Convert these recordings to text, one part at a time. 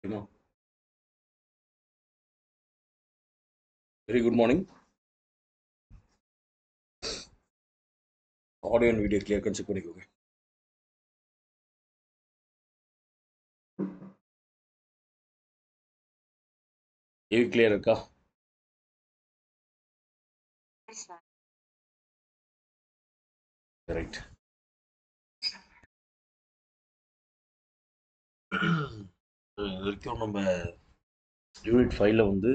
Emma. Very good morning. Audio and video clear check பண்ணிக்கோங்க. AV clear இருக்கா? Right. இது வரைக்கும் நம்ம யூனிட் 5ல வந்து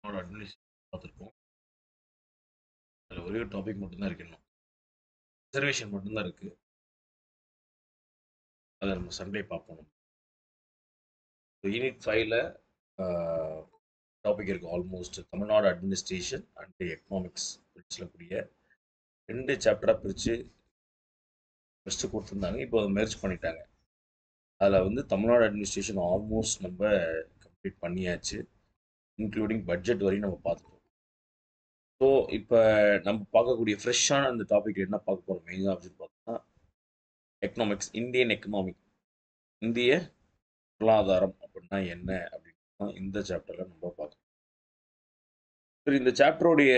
அட்மினிஸ்ட்ரேஷன் பார்த்துருக்கோம். அதில் ஒரே ஒரு டாபிக் மட்டும்தான் இருக்கு இன்னும். ரிசர்வேஷன் மட்டும்தான் இருக்கு. அதை நம்ம சண்டே பார்ப்போம். யூனிட் 5ல டாபிக் இருக்கு almost Tamil Nadu administration and economics சொல்லக்கூடிய 2 சாப்டராக பிரித்து ஃபஸ்ட்டு கொடுத்துருந்தாங்க. இப்போ அதை மெர்ஜ் பண்ணிட்டாங்க. அதில் வந்து தமிழ்நாடு அட்மினிஸ்ட்ரேஷன் ஆல்மோஸ்ட் நம்ம கம்ப்ளீட் பண்ணியாச்சு. இன்க்ளூடிங் பட்ஜெட் வரையும் நம்ம பார்த்துட்டோம். ஸோ இப்போ நம்ம பார்க்கக்கூடிய ஃப்ரெஷ்ஷான அந்த டாபிக் என்ன பார்க்க போகிறோம் மெயினாக அப்படின்னு பார்த்தோம்னா எக்கனாமிக்ஸ், இந்தியன் எக்கனாமி, இந்திய பொருளாதாரம் அப்படின்னா என்ன அப்படின்னா இந்த சாப்டரில் நம்ம பார்க்கணும். சரி, இந்த சாப்டருடைய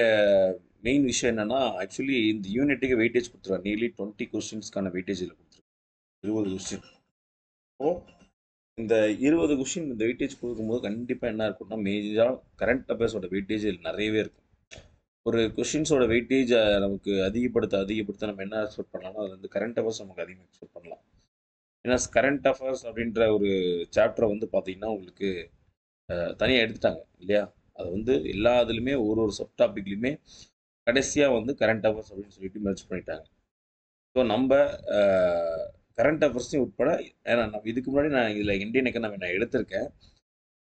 மெயின் விஷயம் என்னன்னா ஆக்சுவலி இந்த யூனிட்டுக்கு வெயிட்டேஜ் கொடுத்துருவாங்க. நியர்லி 20 கொஸ்டின்ஸ்க்கான வெயிட்டேஜ் இதில் கொடுத்துருவாங்க. 20 கொஸ்டின். ஸோ இந்த 20 கொஸ்டின் இந்த வெயிட்டேஜ் கொடுக்கும்போது கண்டிப்பாக என்ன இருக்கும்னா மேஜராக கரண்ட் அஃபேர்ஸோட வெயிட்டேஜ் நிறையவே இருக்கும். ஒரு கொஷின்ஸோட வெயிட்டேஜ் நமக்கு அதிகப்படுத்த நம்ம என்ன எக்ஸ்பெக்ட் பண்ணலாம்னா அது வந்து கரண்ட் அஃபேர்ஸ் நமக்கு அதிகமாக எக்ஸ்பெக்ட் பண்ணலாம். ஏன்னா கரண்ட் அஃபேர்ஸ் அப்படின்ற ஒரு சாப்டரை வந்து பார்த்தீங்கன்னா உங்களுக்கு தனியாக எடுத்துட்டாங்க இல்லையா? அது வந்து எல்லா இதுலையுமே ஒரு சப் டாபிக்லையுமே கடைசியாக வந்து கரண்ட் அஃபேர்ஸ் அப்படின்னு சொல்லிட்டு மெர்ஜ் பண்ணிட்டாங்க. ஸோ நம்ம கரண்ட் அஃபேர்ஸையும் உட்பட, ஏன்னா நம்ம இதுக்கு முன்னாடி நான் இதில் இந்தியன் எக்கனாமி நான் எடுத்திருக்கேன்.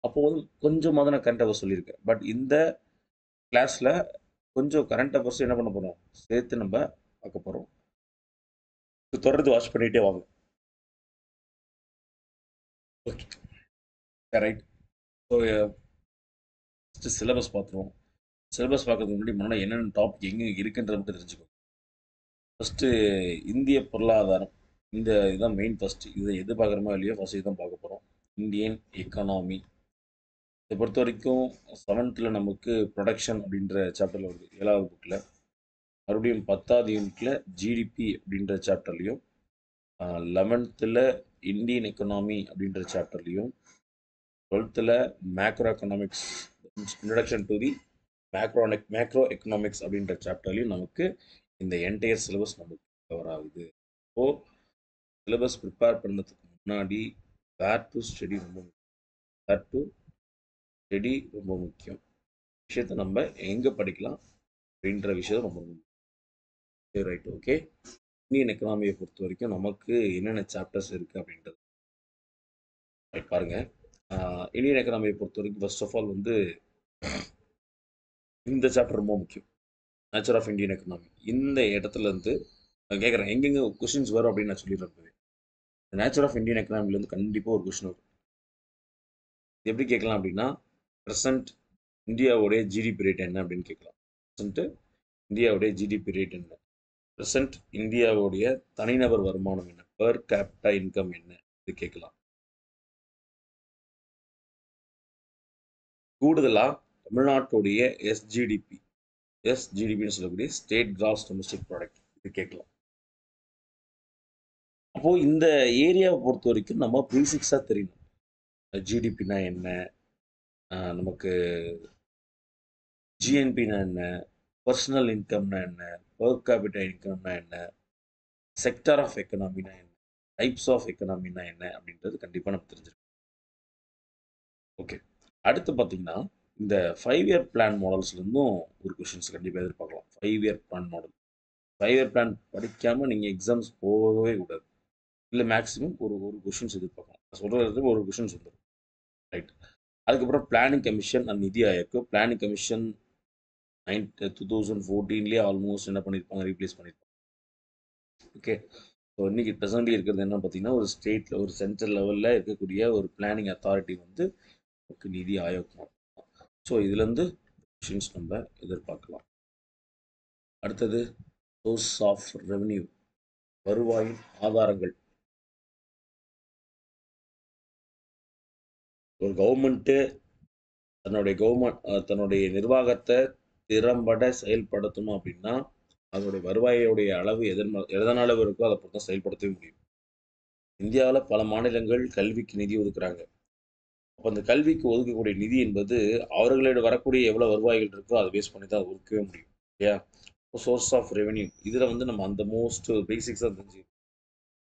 அப்போது கொஞ்சமாக தான் நான் கரண்ட் அஃபேர்ஸ் சொல்லியிருக்கேன். பட் இந்த கிளாஸில் கொஞ்சம் கரண்ட் அஃபேர்ஸ் என்ன பண்ண போகிறோம் சேர்த்து நம்ம பார்க்க போகிறோம். தொடர்ந்து வாட்ச் பண்ணிகிட்டே வாங்க. Okay, right. So first syllabus பார்த்துருவோம். சிலபஸ் பார்க்கறதுக்கு முன்னாடி முன்னாடி என்னென்ன டாபிக் எங்கே இருக்குன்றத மட்டும் தெரிஞ்சுக்கோ. ஃபஸ்ட்டு இந்திய பொருளாதாரம், இந்த இதுதான் மெயின். ஃபஸ்ட்டு இதை எது பார்க்குறோமோ இல்லையோ ஃபஸ்ட்டு இதுதான் பார்க்க போகிறோம். இந்தியன் எக்கானாமி இதை பொறுத்த வரைக்கும் 7th நமக்கு ப்ரொடக்ஷன் அப்படின்ற சாப்டரில் வருது, 7வது புக்கில். மறுபடியும் 10வது யூனிட்டில் ஜிடிபி அப்படின்ற சாப்டர்லையும், 11th இந்தியன் எக்கனாமி அப்படின்ற சாப்டர்லையும், 12th macro economics introduction to the macro economics அப்படின்ற சாப்டர்லையும் நமக்கு இந்த என்டையர் சிலபஸ் நமக்கு கவர் ஆகுது. ஸோ சிலபஸ் ப்ரிப்பேர் பண்ணதுக்கு முன்னாடி வேர் டு ஸ்டடி ரொம்ப முக்கியம். விஷயத்தை நம்ம எங்கே படிக்கலாம் அப்படின்ற விஷயம் ரொம்ப முக்கியம். Right, okay. இந்தியன் எக்கனாமியை பொறுத்த வரைக்கும் நமக்கு என்னென்ன சாப்டர்ஸ் இருக்குது அப்படின்றது பாருங்க. இந்தியன் எக்கனாமியை பொறுத்த வரைக்கும் ஃபர்ஸ்ட் ஆஃப் ஆல் வந்து இந்த சாப்டர் ரொம்ப முக்கியம். Nature of Indian economy. இந்த இடத்துல இருந்து நான் கேட்குறேன் எங்கெங்க கொஸ்டின்ஸ் வரும் அப்படின்னு நான் சொல்லிடுறேன். நேச்சர் ஆஃப் இந்தியன் எக்கனாமிலேருந்து கண்டிப்பாக ஒரு கொஸ்டின் வரும். எப்படி கேட்கலாம் அப்படின்னா, ப்ரெசன்ட் இந்தியாவுடைய ஜிடிபி ரேட் என்ன அப்படின்னு கேட்கலாம். ப்ரெசன்ட்டு இந்தியாவுடைய ஜிடிபி ரேட் என்ன, ப்ரெசன்ட் இந்தியாவுடைய தனிநபர் வருமானம் என்ன, பெர் கேபிட்டா இன்கம் என்ன, இது கேட்கலாம். கூடுதலாக தமிழ்நாட்டுடைய எஸ்ஜிடிபின்னு சொல்லக்கூடிய ஸ்டேட் கிராஸ் டொமஸ்டிக் ப்ராடக்ட், இது கேட்கலாம். அப்போது இந்த ஏரியாவை பொறுத்த வரைக்கும் நம்ம பேசிக்ஸாக தெரியணும். ஜிடிபினா என்ன, நமக்கு ஜிஎன்பினா என்ன, பர்சனல் இன்கம்னா என்ன, பெர் கேபிட்டா இன்கம்னா என்ன, செக்டார் ஆஃப் எக்கனாமினா என்ன, டைப்ஸ் ஆஃப் எக்கனாமினா என்ன அப்படின்றது கண்டிப்பாக நம்ம தெரிஞ்சிருக்கோம். ஓகே, அடுத்து பார்த்தீங்கன்னா இந்த 5-இயர் பிளான் மாடல்ஸ்லேருந்தும் ஒரு கொஷின்ஸ் கண்டிப்பாக எதிர்பார்க்கலாம். Five-year plan model, five-year plan படிக்காமல் நீங்கள் எக்ஸாம்ஸ் போகவே கூடாது. இல்லை மேக்ஸிமம் ஒரு கொஷின்ஸ் எதிர்பார்க்கலாம். சொல்கிறது ஒரு கொஷின்ஸ் வந்துடும். ரைட். அதுக்கப்புறம் பிளானிங் கமிஷன் அண்ட் நிதி ஆயோக். பிளானிங் கமிஷன் 2014 ஆல்மோஸ்ட் என்ன பண்ணியிருப்பாங்க, ரீப்ளேஸ் பண்ணியிருப்பாங்க. ஓகே. ஸோ இன்றைக்கி ப்ரெசென்ட்லி இருக்கிறது என்ன பார்த்தீங்கன்னா, ஒரு ஸ்டேட்டில் ஒரு சென்ட்ரல் லெவலில் இருக்கக்கூடிய ஒரு பிளானிங் அத்தாரிட்டி வந்து நிதி ஆயோக். ஸோ இதுலேருந்து கொஷின்ஸ் நம்ம எதிர்பார்க்கலாம். அடுத்தது சோர்ஸ் ஆஃப் ரெவென்யூ, வருவாயின் ஆதாரங்கள். ஒரு கவர்மெண்ட்டு தன்னுடைய நிர்வாகத்தை திறம்பட செயல்படுத்தணும் அப்படின்னா அதனுடைய வருவாயுடைய அளவு எதன் அளவு இருக்கோ அதை பொறுத்து தான் செயல்படுத்தவே முடியும். இந்தியாவில் பல மாநிலங்கள் கல்விக்கு நிதி ஒதுக்குறாங்க. அப்போ அந்த கல்விக்கு ஒதுக்கக்கூடிய நிதி என்பது அவர்களோட வரக்கூடிய எவ்வளோ வருவாய்கள் இருக்கோ அதை பேஸ் பண்ணி தான் ஒதுக்கவே முடியும் இல்லையா? சோர்ஸ் ஆஃப் ரெவென்யூ இதில் வந்து நம்ம அந்த மோஸ்ட் பேசிக்ஸாக தெரிஞ்சுக்கணும்.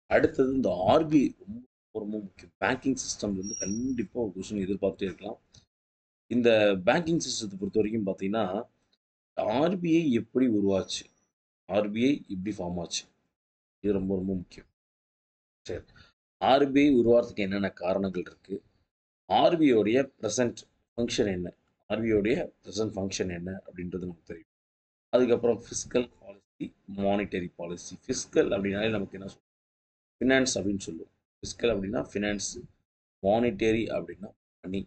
அடுத்தது இந்த ஆர்பிஐ ரொம்ப ரொம்ப முக்கியம். பேங்கிங் சிஸ்டம்லேருந்து கண்டிப்பாக ஒரு கொஸ்டின் எதிர்பார்த்துட்டே இருக்கலாம். இந்த பேங்கிங் சிஸ்டத்தை பொறுத்த வரைக்கும் பார்த்தீங்கன்னா ஆர்பிஐ எப்படி உருவாச்சு, ஆர்பிஐ எப்படி ஃபார்ம் ஆச்சு, இது ரொம்ப ரொம்ப முக்கியம். சரி, ஆர்பிஐ உருவாகிறதுக்கு என்னென்ன காரணங்கள் இருக்குது, ஆர்பிஐயோடைய ப்ரெசன்ட் ஃபங்க்ஷன் என்ன, ஆர்பிஐயோடைய ப்ரெசன்ட் ஃபங்க்ஷன் என்ன அப்படின்றது நமக்கு தெரியும். அதுக்கப்புறம் fiscal policy, monetary policy. Fiscal அப்படின்னாலே நமக்கு என்ன சொல்லுவோம், ஃபினான்ஸ் அப்படின்னு சொல்லுவோம். ஃபிஸ்கல் அப்படின்னா ஃபினான்ஸ், மானிட்டரி அப்படின்னா மணி.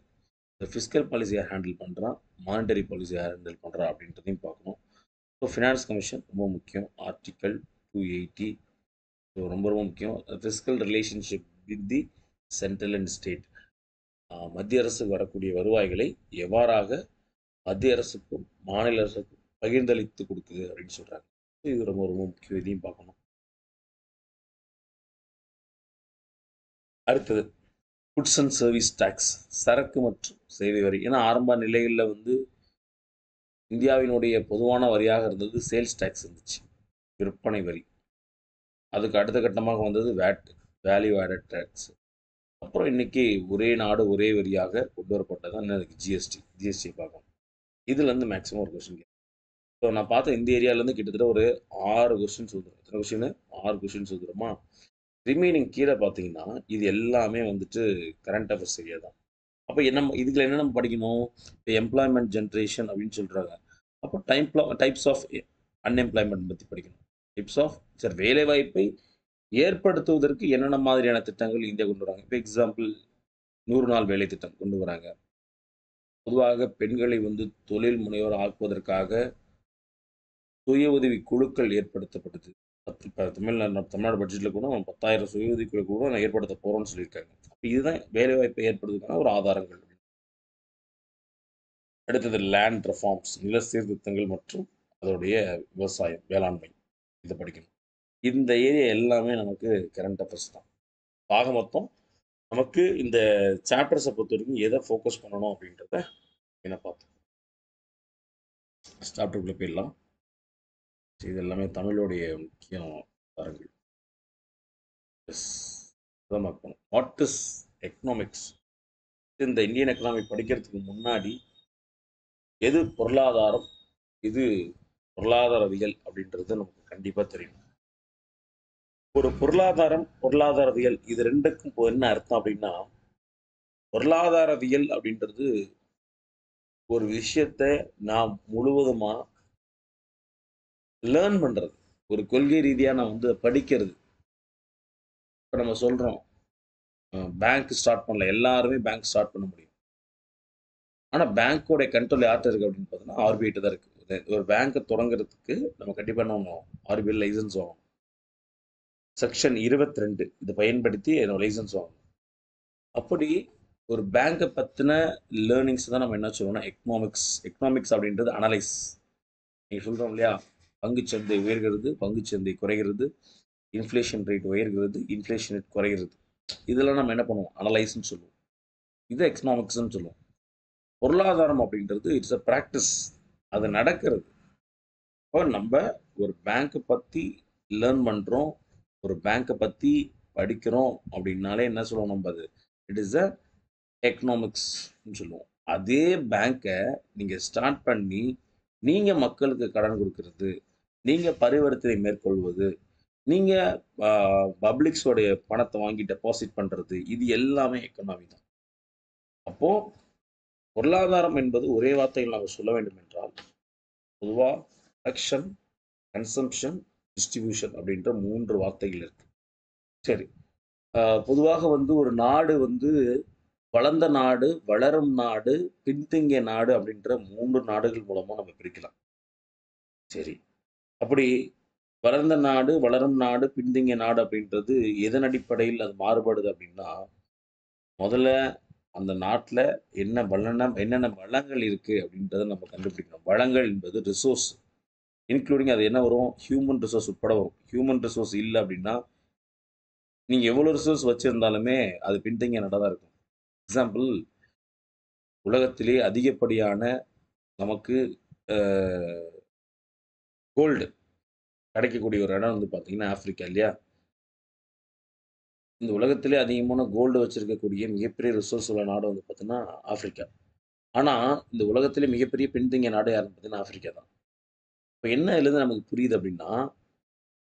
இந்த ஃபிஸ்கல் பாலிசி யார் ஹேண்டில் பண்ணுறா, மானிட்டரி பாலிசி யார் ஹேண்டில் பண்ணுறா அப்படின்றதையும் பார்க்கணும். ஸோ ஃபினான்ஸ் கமிஷன் ரொம்ப முக்கியம். ஆர்டிக்கல் 280 ஸோ ரொம்ப ரொம்ப முக்கியம். Fiscal relationship with the central and state. மத்திய அரசுக்கு வரக்கூடிய வருவாய்களை எவ்வாறாக மத்திய அரசுக்கும் மாநில அரசுக்கும் பகிர்ந்தளித்து கொடுக்குது அப்படின்னு சொல்கிறாங்க. இது ரொம்ப ரொம்ப முக்கியம், இதையும் பார்க்கணும். அடுத்தது குட்ஸ் அண்ட் சர்வீஸ் டேக்ஸ், சரக்கு மற்றும் சேவை வரி. ஏன்னா ஆரம்ப நிலைகளில் வந்து இந்தியாவினுடைய பொதுவான வரியாக இருந்தது சேல்ஸ் டேக்ஸ் இருந்துச்சு, விற்பனை வரி. அதுக்கு அடுத்த கட்டமாக வந்தது வேட், வேல்யூ ஆடட் டேக்ஸ். அப்புறம் இன்னைக்கு ஒரே நாடு ஒரே வரியாக கொண்டு வரப்பட்டதான் அதுக்கு ஜிஎஸ்டி பார்க்கணும். இதுலேருந்து மேக்ஸிமம் ஒரு கொஸ்டின். ஸோ நான் பார்த்த இந்த ஏரியாவிலேருந்து கிட்டத்தட்ட ஒரு 6 கொஸ்டின்ஸ் வந்துடும். எத்தனை கொஸ்டின்? 6 கொஸ்டின்ஸ் வந்துடுமா? ரிமைனிங் கீழே பார்த்தீங்கன்னா இது எல்லாமே வந்துட்டு கரண்ட் அஃபேர்ஸ் ஏரியா தான். அப்போ இதுல என்ன நம்ம படிக்கணும்? இப்போ எம்ப்ளாய்மெண்ட் ஜென்ரேஷன் அப்படின்னு சொல்கிறாங்க. அப்போ டைப்ஸ் ஆஃப் அன்எம்ப்ளாய்மெண்ட் பற்றி படிக்கணும். டைப்ஸ் ஆஃப் வேலை வாய்ப்பை ஏற்படுத்துவதற்கு என்னென்ன மாதிரியான திட்டங்கள் இந்தியா கொண்டு வராங்க. இப்போ எக்ஸாம்பிள் 100 நாள் வேலை திட்டம் கொண்டு வராங்க. பொதுவாக பெண்களை வந்து தொழில் முனைவோர் ஆக்குவதற்காக சுய உதவி குழுக்கள் ஏற்படுத்தப்பட்டது. இப்போ தமிழ்நாடு பட்ஜெட்டில் கூட 10,000 சுய உதவி குழு கூட நான் ஏற்படுத்த போகிறோம்னு சொல்லியிருக்காங்க. அப்போ இதுதான் வேலைவாய்ப்பை ஏற்படுத்துவதற்கான ஒரு ஆதாரங்கள். அடுத்தது லேண்ட் ரெஃபார்ம்ஸ், நில சீர்திருத்தங்கள் மற்றும் அதோடைய விவசாயம், வேளாண்மை, இதை படிக்கணும். இந்த ஏரியா எல்லாமே நமக்கு கரண்ட் அஃபேர்ஸ் தான். ஆக மொத்தம் நமக்கு இந்த சாப்டர்ஸை பொறுத்த வரைக்கும் எதை ஃபோக்கஸ் பண்ணணும் அப்படின்றத என்ன பார்த்தோம். சாப்டருக்குள்ளே போயிடலாம். இது எல்லாமே தமிழுடைய முக்கியம் தரங்கள். What is economics? இந்த இந்தியன் எக்கனாமிக் படிக்கிறதுக்கு முன்னாடி எது பொருளாதாரம், இது பொருளாதாரவியல் அப்படின்றது நமக்கு கண்டிப்பாக தெரியும். ஒரு பொருளாதாரவியல் இது ரெண்டுக்கும் என்ன அர்த்தம் அப்படின்னா, பொருளாதாரவியல் அப்படின்றது ஒரு விஷயத்தை நாம் முழுவதுமா லேர்ன் பண்றது, ஒரு கொள்கை ரீதியாக நான் வந்து படிக்கிறது. இப்போ நம்ம சொல்றோம் பேங்க் ஸ்டார்ட் பண்ணல, எல்லாருமே பேங்க் ஸ்டார்ட் பண்ண முடியும். ஆனால் பேங்க்கோட கண்ட்ரோல் யார்கிட்ட இருக்கு அப்படின்னு பார்த்தோம்னா ஆர்பிஐ தான் இருக்கு. ஒரு பேங்க்கை தொடங்குறதுக்கு நம்ம கண்டிப்பாக என்ன பண்ணணும், ஆர்பிஐ லைசன்ஸ் வாங்கணும். செக்ஷன் 22 இதை பயன்படுத்தி என்னோட லைசன்ஸ் வாங்கணும். அப்படி ஒரு பேங்கை பற்றின லேர்னிங்ஸ் தான் நம்ம என்ன சொல்லுவோம்னா எக்கனாமிக்ஸ் அப்படின்றது அனலைஸ். நீங்கள் சொல்கிறோம் இல்லையா, பங்குச்சந்தை உயர்கிறது, பங்குச்சந்தை குறைகிறது, இன்ஃப்ளேஷன் ரேட் உயர்கிறது, இன்ஃப்ளேஷன் ரேட் குறைகிறது, இதெல்லாம் நம்ம என்ன பண்ணுவோம், அனலைஸ்ன்னு சொல்லுவோம். இது எக்கனாமிக்ஸ்ன்னு சொல்லுவோம். பொருளாதாரம் அப்படின்றது இட்ஸ் அ ப்ராக்டிஸ், அது நடக்கிறது. இப்போ நம்ம ஒரு பேங்க்கை பற்றி லேர்ன் பண்ணுறோம், ஒரு பேங்க்கை பற்றி படிக்கிறோம் அப்படின்னாலே என்ன சொல்லுவோம் நம்ம, அது இட் இஸ் அ எக்கனாமிக்ஸ்ன்னு சொல்லுவோம். அதே பேங்க்கை நீங்கள் ஸ்டார்ட் பண்ணி நீங்கள் மக்களுக்கு கடன் கொடுக்கறது, நீங்கள் பரிவர்த்தனை மேற்கொள்வது, நீங்கள் பப்ளிக்ஸோடைய பணத்தை வாங்கி டெபாசிட் பண்ணுறது, இது எல்லாமே எக்கனாமி தான். அப்போது பொருளாதாரம் என்பது ஒரே வார்த்தையில் நாங்கள் சொல்ல வேண்டும் என்றால் பொதுவாக ப்ரொடக்ஷன், கன்சம்ஷன், டிஸ்ட்ரிபியூஷன் அப்படின்ற 3 வார்த்தைகள் இருக்கு. சரி, பொதுவாக வந்து ஒரு நாடு வந்து வளர்ந்த நாடு, வளரும் நாடு, பின்தங்கிய நாடு அப்படின்ற 3 நாடுகள் மூலமாக நம்ம பிரிக்கலாம். சரி, அப்படி வளர்ந்த நாடு, வளரும் நாடு, பின்தங்கிய நாடு அப்படின்றது எதன் அடிப்படையில் அது மாறுபடுது அப்படின்னா, முதல்ல அந்த நாட்டில் என்னென்ன வளங்கள் இருக்குது அப்படின்றத நம்ம கண்டுபிடிக்கணும். வளங்கள் என்பது ரிசோர்ஸ், இன்க்ளூடிங் அது என்ன வரும், ஹியூமன் ரிசோர்ஸ் உட்பட வரும். ஹியூமன் ரிசோர்ஸ் இல்லை அப்படின்னா நீங்கள் எவ்வளோ ரிசோர்ஸ் வச்சுருந்தாலுமே அது பின்தங்கிய நாடாக தான் இருக்கும். எக்ஸாம்பிள், உலகத்திலே அதிகப்படியான நமக்கு கோல்டு கிடைக்கக்கூடிய ஒரு இடம் வந்து பார்த்தீங்கன்னா ஆப்பிரிக்கா இல்லையா? இந்த உலகத்திலே அதிகமான கோல்டு வச்சிருக்கக்கூடிய மிகப்பெரிய ரிசோர்ஸ் உள்ள நாடு வந்து பார்த்தீங்கன்னா ஆப்பிரிக்கா. ஆனால் இந்த உலகத்திலே மிகப்பெரிய பின்தங்கிய நாடு யாருன்னு பார்த்தீங்கன்னா ஆப்பிரிக்கா தான். இப்போ என்ன இதுலேருந்து நமக்கு புரியுது அப்படின்னா,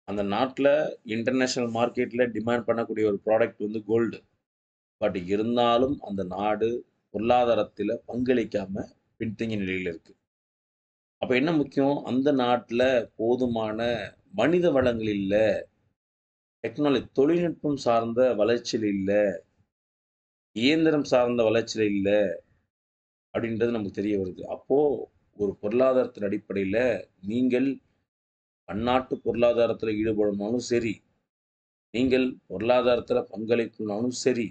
அந்த நாட்டில் இன்டர்நேஷ்னல் மார்க்கெட்டில் டிமாண்ட் பண்ணக்கூடிய ஒரு ப்ராடக்ட் வந்து கோல்டு. பட் இருந்தாலும் அந்த நாடு பொருளாதாரத்தில் பங்களிக்காமல் பின்தங்கிய நிலையில் இருக்குது. அப்போ என்ன முக்கியம், அந்த நாட்டில் போதுமான மனித வளங்கள் இல்லை, டெக்னாலஜி தொழில்நுட்பம் சார்ந்த வளர்ச்சியில் இல்லை, இயந்திரம் சார்ந்த வளர்ச்சியில் இல்லை அப்படின்றது நமக்கு தெரிய வருது. அப்போது ஒரு பொருளாதாரத்தின் அடிப்படையில் நீங்கள் பன்னாட்டு பொருளாதாரத்தில் ஈடுபடணும்னாலும் சரி, நீங்கள் பொருளாதாரத்தில் பங்களிக்கணும்னாலும் சரி,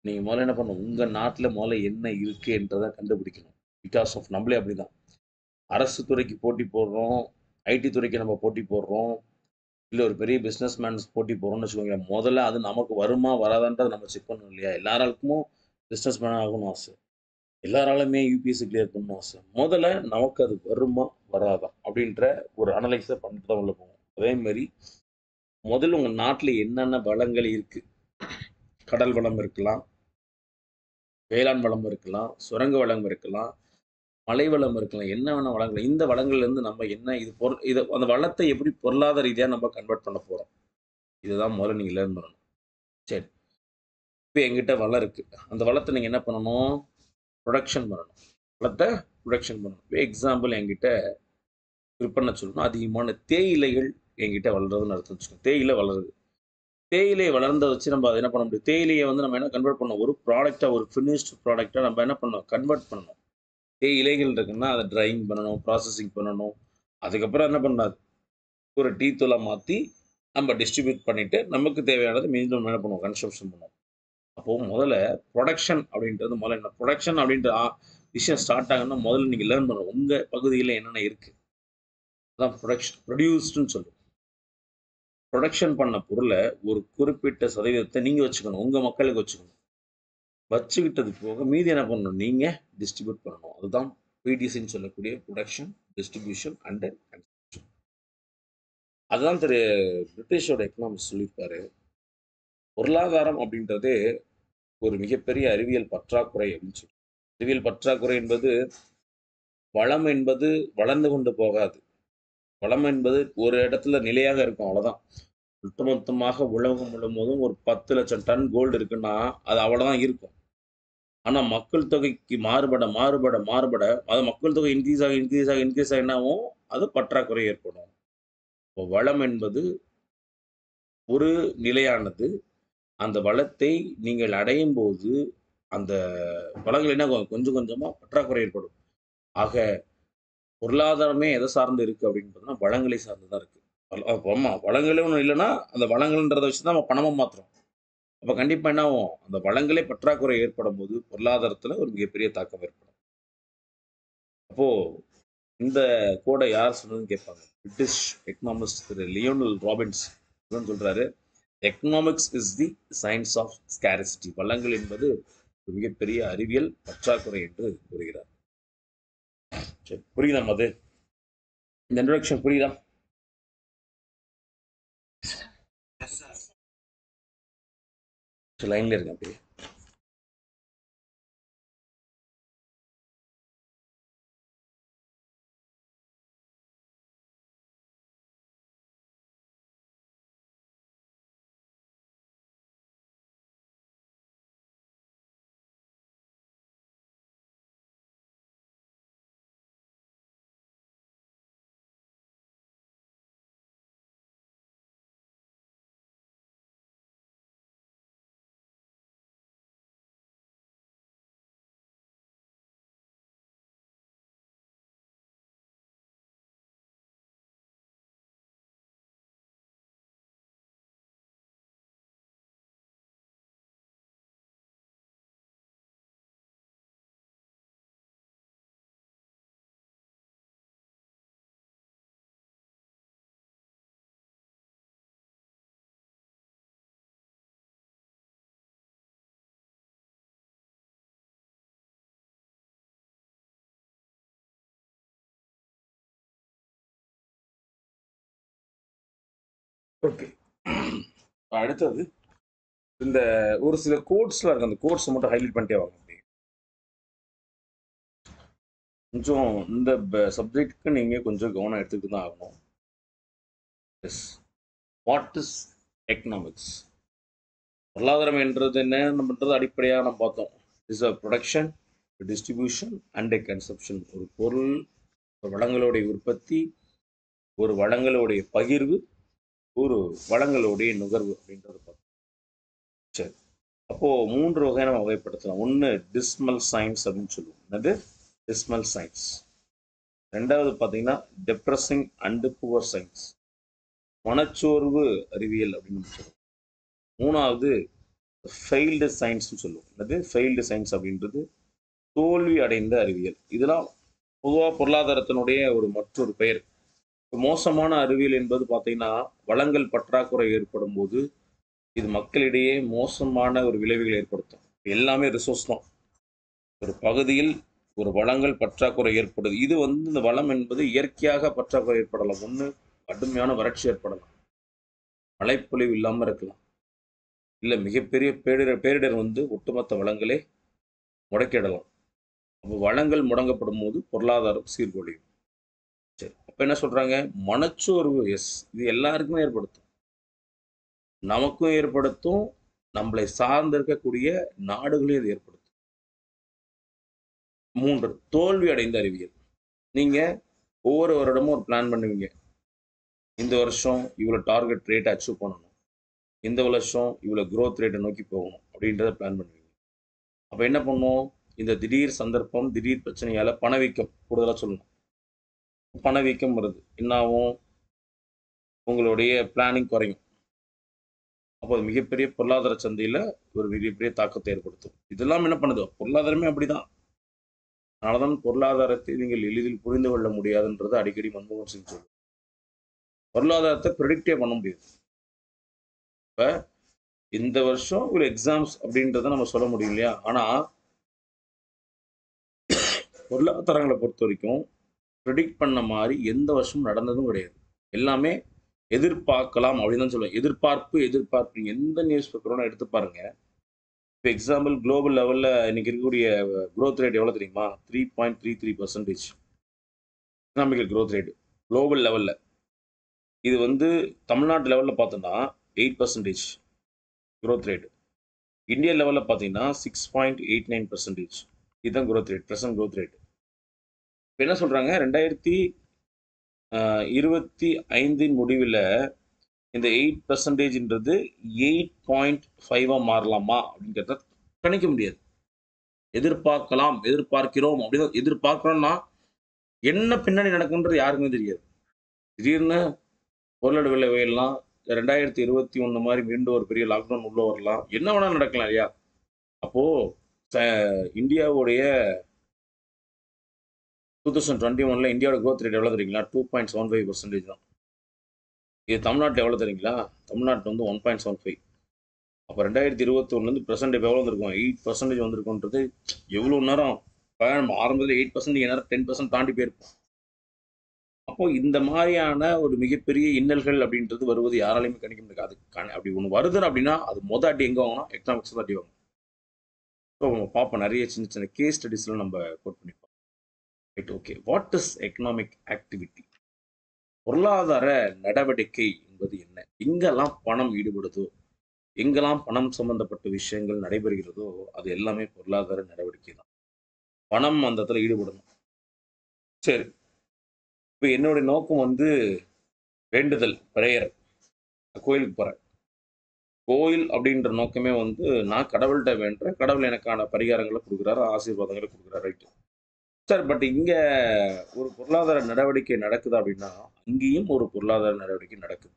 நீங்கள் முதல்ல என்ன பண்ணணும், உங்கள் நாட்டில் முதல்ல என்ன இருக்குன்றதை கண்டுபிடிக்கணும். பிகாஸ் ஆஃப் நம்மளே அப்படி தான், அரசு துறைக்கு போட்டி போடுறோம், ஐடி துறைக்கு நம்ம போட்டி போடுறோம், இல்லை ஒரு பெரிய பிஸ்னஸ் மேன்ஸ் போட்டி போடுறோம்னு வச்சுக்கோங்களேன். முதல்ல அது நமக்கு வருமா வராதான்றதை நம்ம செக் பண்ணணும் இல்லையா? எல்லாருக்கும் பிஸ்னஸ் மேன் ஆகணும்னு ஆசை, எல்லாராலுமே யூபிஎஸ்சி கிளியர் பண்ணணும் ஆசை. முதல்ல நமக்கு அது வருமா வராதா அப்படின்ற ஒரு அனலைஸை பண்ணிட்டு தான் உள்ள போகும். அதே மாதிரி முதல்ல உங்கள் நாட்டில் என்னென்ன வளங்கள் இருக்குது, கடல் வளம் இருக்கலாம், வேளாண் வளம் இருக்கலாம், சுரங்க வளம் இருக்கலாம், மலை வளம் இருக்கலாம், என்ன வேணால் வளங்கள். இந்த வளங்கள்லேருந்து நம்ம என்ன இது இதை அந்த வளத்தை எப்படி பொருளாதார ரீதியாக நம்ம கன்வெர்ட் பண்ண போகிறோம், இதுதான் முதல்ல நீங்கள் லேர்ன் பண்ணணும். சரி, இப்போ எங்கிட்ட வளம் இருக்குது, அந்த வளத்தை நீங்கள் என்ன பண்ணணும், ப்ரொடக்ஷன் பண்ணணும். வளத்தை ப்ரொடக்ஷன் பண்ணணும். இப்போ எக்ஸாம்பிள், என்கிட்ட விற்பனை சொல்லணும், அதிகமான தேயிலைகள் என்கிட்ட வளர்றதுன்னு அர்த்தம் வச்சுக்கோங்க. தேயிலை வளருது, தேயிலையை வளர்ந்த வச்சு நம்ம அதை என்ன பண்ண முடியும், தேயிலையை வந்து நம்ம என்ன கன்வெர்ட் பண்ணணும், ஒரு ப்ராடக்டாக, ஒரு ஃபினிஷ்டு ப்ராடக்டாக நம்ம என்ன பண்ணணும், கன்வெர்ட் பண்ணணும். தேயிலைகள் இருக்குன்னா அதை ட்ரையிங் பண்ணணும், ப்ராசஸிங் பண்ணணும். அதுக்கப்புறம் என்ன பண்ணாது, ஒரு டீ தூளை மாற்றி நம்ம டிஸ்ட்ரிபியூட் பண்ணிவிட்டு நமக்கு தேவையானது மீண்டும் என்ன பண்ணுவோம், கன்சம்ஷன் பண்ணுவோம். அப்போது முதல்ல ப்ரொடக்ஷன் அப்படின்றது முதல்ல என்ன, ப்ரொடக்ஷன் அப்படின்ற விஷயம் ஸ்டார்ட் ஆகுன்னா முதல்ல நீங்கள் லேர்ன் பண்ணணும் உங்கள் பகுதியில் என்னென்ன இருக்குது. அதான் ப்ரொடக்ஷன், ப்ரொடியூஸ்டுன்னு சொல்லுவோம். ப்ரொடக்ஷன் பண்ண பொருளை ஒரு குறிப்பிட்ட சதவீதத்தை நீங்கள் வச்சுக்கணும், உங்கள் மக்களுக்கு வச்சுக்கணும். வச்சுக்கிட்டது போக மீதி என்ன பண்ணணும், நீங்கள் டிஸ்ட்ரிபியூட் பண்ணணும். அதுதான் பிடிசின்னு சொல்லக்கூடிய ப்ரொடக்ஷன், டிஸ்ட்ரிபியூஷன் அண்டு கன்சம்ஷன். அதுதான் பிரிட்டிஷோட எக்கனாமிக்ஸ் சொல்லியிருப்பாரு, பொருளாதாரம் அப்படின்றது ஒரு மிகப்பெரிய அறிவியல் பற்றாக்குறை அப்படின்னு சொல்லி. அறிவியல் பற்றாக்குறை என்பது, வளம் என்பது வளர்ந்து கொண்டு போகாது. வளம் என்பது ஒரு இடத்துல நிலையாக இருக்கும், அவ்வளோதான். ஒட்டுமொத்தமாக உலகம் முழுவதும் ஒரு 10,00,000 டன் கோல்டு இருக்குன்னா அது அவ்வளோதான் இருக்கும். ஆனால் மக்கள் தொகைக்கு மாறுபட அது மக்கள் தொகை இன்க்ரீஸ் ஆக என்ன ஆகும், அது பற்றாக்குறை ஏற்படும். இப்போ வளம் என்பது ஒரு நிலையானது. அந்த வளத்தை நீங்கள் அடையும் போது அந்த வளங்கள் என்ன ஆகும், கொஞ்சம் கொஞ்சமாக பற்றாக்குறை ஏற்படும். ஆக பொருளாதாரமே எதை சார்ந்து இருக்குது அப்படின்னு பார்த்தோம்னா வளங்களை சார்ந்து தான் இருக்குது. ஆமாம், வளங்களே ஒன்றும் இல்லைன்னா அந்த வளங்கள்ன்றதை வச்சு தான் நம்ம பணமாக மாற்றுறோம். அப்போ கண்டிப்பாக என்ன ஆகும், அந்த வளங்களே பற்றாக்குறை ஏற்படும் போது பொருளாதாரத்தில் ஒரு மிகப்பெரிய தாக்கம் ஏற்படும். அப்போது இந்த கோடை யார் சொன்னதுன்னு கேட்பாங்க. பிரிட்டிஷ் எக்கனாமிஸ்ட் திரு லியோனல் ராபின்ஸ் தான் சொல்கிறாரு, economics is the science of scarcity. வளங்கள் என்பது ஒரு மிகப்பெரிய அறிவியல் பற்றாக்குறை என்று கூறுகிறார். சரி, புரியுதா மது? இந்த இன்ட்ரோடக்ஷன் புரியுதா? லைன்ல இருக்கேன் அப்படியே. ஓகே. அடுத்தது இந்த ஒரு சில கோட்ஸ்லாம் இருக்கு. அந்த கோட்ஸ் மட்டும் ஹைலைட் பண்ணிட்டே வாங்க. அப்படி கொஞ்சம் இந்த சப்ஜெக்ட்டுக்கு நீங்க கொஞ்சம் கவனம் எடுத்துக்கிட்டு தான் ஆகணும். எஸ். What is economics? பொருளாதாரம் என்றது என்னன்றது அடிப்படையாக நம்ம பார்த்தோம். Is a production, distribution and a consumption. ஒரு பொருள், ஒரு வளங்களுடைய உற்பத்தி, ஒரு வளங்களுடைய பகிர்வு, ஒரு வளங்களுடைய நுகர்வு அப்படின்றத பார்த்தோம். சரி, அப்போ 3 வகையை நம்ம வகைப்படுத்தலாம். ஒன்று டிஸ்மல் சயின்ஸ் அப்படின்னு சொல்லுவோம். என்னது? டிஸ்மல் சயின்ஸ். ரெண்டாவது பார்த்தீங்கன்னா டெப்ரெசிங் அண்ட் புவர் சயின்ஸ், மனச்சோர்வு அறிவியல் அப்படின்னு சொல்லுவோம். மூணாவது ஃபெயில்டு சயின்ஸ்னு சொல்லுவோம். என்னது? ஃபெயில்டு சயின்ஸ் அப்படின்றது தோல்வி அடைந்த அறிவியல். இதெல்லாம் பொதுவாக பொருளாதாரத்தினுடைய ஒரு மற்றொரு பெயர். மோசமான அறிவியல் என்பது பார்த்தீங்கன்னா வளங்கள் பற்றாக்குறை ஏற்படும் போது இது மக்களிடையே மோசமான ஒரு விளைவுகளை ஏற்படுத்தும். எல்லாமே ரிசோர்ஸ் தான். ஒரு பகுதியில் ஒரு வளங்கள் பற்றாக்குறை ஏற்படுது. இது இந்த வளம் என்பது இயற்கையாக பற்றாக்குறை ஏற்படலாம். ஒன்று கடுமையான வறட்சி ஏற்படலாம், மழைப்பொழிவு இல்லாமல் இருக்கலாம், இல்லை மிகப்பெரிய பேரிடர் ஒட்டுமொத்த வளங்களே முடக்கிடலாம். அப்போ வளங்கள் முடங்கப்படும் போது பொருளாதாரம் சீர்குலையும். சரி, அப்போ என்ன சொல்றாங்க? மனச்சோர்வு. எஸ், இது எல்லாருக்குமே ஏற்படுத்தும். நமக்கும் ஏற்படுத்தும், நம்மளை சார்ந்து இருக்கக்கூடிய நாடுகளையும் இது ஏற்படுத்தும். 3 தோல்வி அடைந்த அறிவியல். நீங்க ஒவ்வொரு வருடமும் ஒரு பிளான் பண்ணுவீங்க. இந்த வருஷம் இவ்வளோ டார்கெட் ரேட் அச்சீவ் பண்ணணும், இந்த வருஷம் இவ்வளோ க்ரோத் ரேட்டை நோக்கி போகணும் அப்படின்றத பிளான் பண்ணுவீங்க. அப்போ என்ன பண்ணுவோம்? இந்த திடீர் சந்தர்ப்பம், திடீர் பிரச்சனையால பணவீக்கம் கூடுதலாக சொல்லணும். பணவீக்கம் வருது, என்ன ஆகும்? உங்களுடைய பிளானிங் குறையும். அப்போ அது மிகப்பெரிய பொருளாதார சந்தையில் ஒரு மிகப்பெரிய தாக்கத்தை ஏற்படுத்தும். இதெல்லாம் என்ன பண்ணுது? பொருளாதாரமே அப்படிதான். அதனாலதான் பொருளாதாரத்தை நீங்கள் எளிதில் புரிந்து கொள்ள முடியாதுன்றது அடிக்கடி மன்மோகன் சிங் சொல்லுவார். பொருளாதாரத்தை ப்ரெடிக்டே பண்ண முடியாது. இப்ப இந்த வருஷம் ஒரு எக்ஸாம்ஸ் அப்படின்றத நம்ம சொல்ல முடியும் இல்லையா? ஆனா பொருளாதாரங்களை பொறுத்த வரைக்கும் ப்ரெடிக்ட் பண்ண மாதிரி எந்த வருஷமும் நடந்ததும் கிடையாது. எல்லாமே எதிர்பார்க்கலாம் அப்படின்னு தான் சொல்லுவேன். எதிர்பார்ப்பு எந்த நியூஸ் பேப்பரோட எடுத்து பாருங்க. இப்போ எக்ஸாம்பிள் குளோபல் லெவலில் இன்னைக்கு இருக்கக்கூடிய க்ரோத் ரேட் எவ்வளோ தெரியுமா? 3.33% எக்கனாமிக்கல் க்ரோத் ரேட் குளோபல் லெவலில். இது தமிழ்நாட்டு லெவலில் பார்த்தோன்னா 8% க்ரோத் ரேட். இந்தியா லெவலில் பார்த்தீங்கன்னா 6.89%. இதுதான் growth rate, present growth rate. இப்போ என்ன சொல்கிறாங்க? 2025 முடிவில் இந்த 8%ன்றது 8.5 மாறலாமா அப்படிங்கிறத கணிக்க முடியாது. எதிர்பார்க்கிறோம் அப்படின்னு எதிர்பார்க்கிறோம்னா என்ன பின்னாடி நடக்குன்றது யாருக்குமே தெரியாது. திடீர்னு பொருளோட விலை உயரலாம், 2021 மாதிரி மீண்டும் ஒரு பெரிய லாக்டவுன் உள்ள வரலாம், என்ன வேணாலும் நடக்கலாம் இல்லையா? அப்போ இந்தியாவுடைய 2021 இந்தியாவோட growth ரேட் எவ்வளோ தெரியுங்களா? 2.75% தான். இது தமிழ்நாட்டில் எவ்வளோ தெரியுங்களா? தமிழ்நாட்டில் 1.75. அப்போ 2021 ப்ரெசென்ட் இப்போ எவ்வளோ வந்திருக்கும்? 8% வந்திருக்குன்றது எவ்வளோ நேரம்? நம்ம ஆரம்பத்தில் 8% நேரம் 10% தாண்டி போயிருப்போம். அப்போ இந்த மாதிரியான ஒரு மிகப்பெரிய இன்னல்கள் அப்படின்றது வருவது யாராலையுமே கணிக்க முடியாது. அப்படி ஒன்று வருது அப்படின்னா அது அடி எங்கே வாங்கினா எக்கனாமிக்ஸ் தான் அடி வாங்கும். ஸோ பார்ப்போம், நிறைய சின்ன சின்ன கேஸ் ஸ்டடிஸ்லாம் நம்ம கோட் பண்ணிப்போம். Right, okay. What is economic activity? பொருளாதார நடவடிக்கை என்பது என்ன? எங்கெல்லாம் பணம் ஈடுபடுதோ, எங்கெல்லாம் பணம் சம்பந்தப்பட்ட விஷயங்கள் நடைபெறுகிறதோ அது எல்லாமே பொருளாதார நடவடிக்கை தான். பணம் அந்த இடத்துல ஈடுபடணும். சரி, இப்போ என்னுடைய நோக்கம் வேண்டுதல், பிரேயர். கோயிலுக்கு போகிறேன். கோயில் அப்படின்ற நோக்கமே நான் கடவுள்கிட்ட வேண்டுறேன், கடவுள் எனக்கான பரிகாரங்களை கொடுக்குறாரு, ஆசீர்வாதங்களை கொடுக்குறாரு. Right sir. பட் இங்கே ஒரு பொருளாதார நடவடிக்கை நடக்குது அப்படின்னா அங்கேயும் ஒரு பொருளாதார நடவடிக்கை நடக்குது.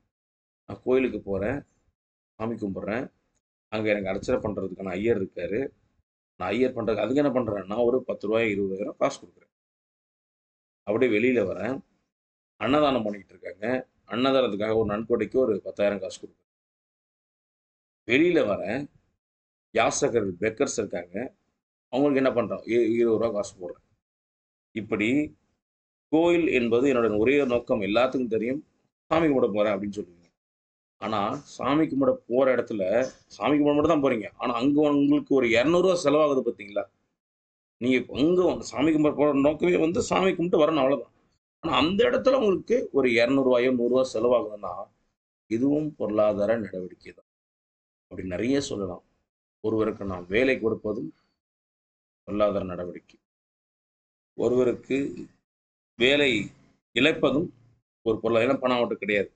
நான் கோயிலுக்கு போகிறேன், சாமி கும்பிட்றேன், அங்கே எனக்கு அர்ச்சனை பண்ணுறதுக்கான ஐயர் இருக்காரு. நான் ஐயர் பண்ணுறதுக்கு அதுக்கு என்ன பண்ணுறேன்? நான் ஒரு 10 ரூபாய் 20,000 காசு கொடுக்குறேன். அப்படியே வெளியில் வரேன், அன்னதானம் பண்ணிக்கிட்டு இருக்காங்க, அன்னதானத்துக்காக ஒரு நன்கொடைக்கு ஒரு 10,000 காசு கொடுக்குறேன். வெளியில் வரேன், யாசகர் பெக்கர்ஸ் இருக்காங்க, அவங்களுக்கு என்ன பண்ணுறோம்? 20 ரூபா காசு போடுறேன். இப்படி கோயில் என்பது என்னோட ஒரே நோக்கம் எல்லாத்துக்கும் தெரியும், சாமி கும்பிட போகிறேன் அப்படின்னு சொல்லுவீங்க. ஆனால் சாமி கும்பிட போகிற இடத்துல சாமி கும்பிட மட்டும் தான் போகிறீங்க. ஆனால் அங்கே உங்களுக்கு ஒரு இரநூறுவா செலவாகுது பார்த்தீங்களா? நீங்கள் அங்கே சாமி கும்பிட போகிற நோக்கமே வந்து சாமி கும்பிட்டு வரணும் அவ்வளோதான். ஆனா, அந்த இடத்துல உங்களுக்கு ஒரு ரூ. 200 100 செலவாகுதுன்னா, இதுவும் பொருளாதார நடவடிக்கை தான். அப்படி நெறைய சொல்லலாம். ஒருவருக்கு நாம் வேலை கொடுப்பதும் பொருளாதார நடவடிக்கை. ஒருவருக்கு வேலை இழப்பதும் ஒரு ஏன்னா பணம் அவன்ட்ட கிடையாது.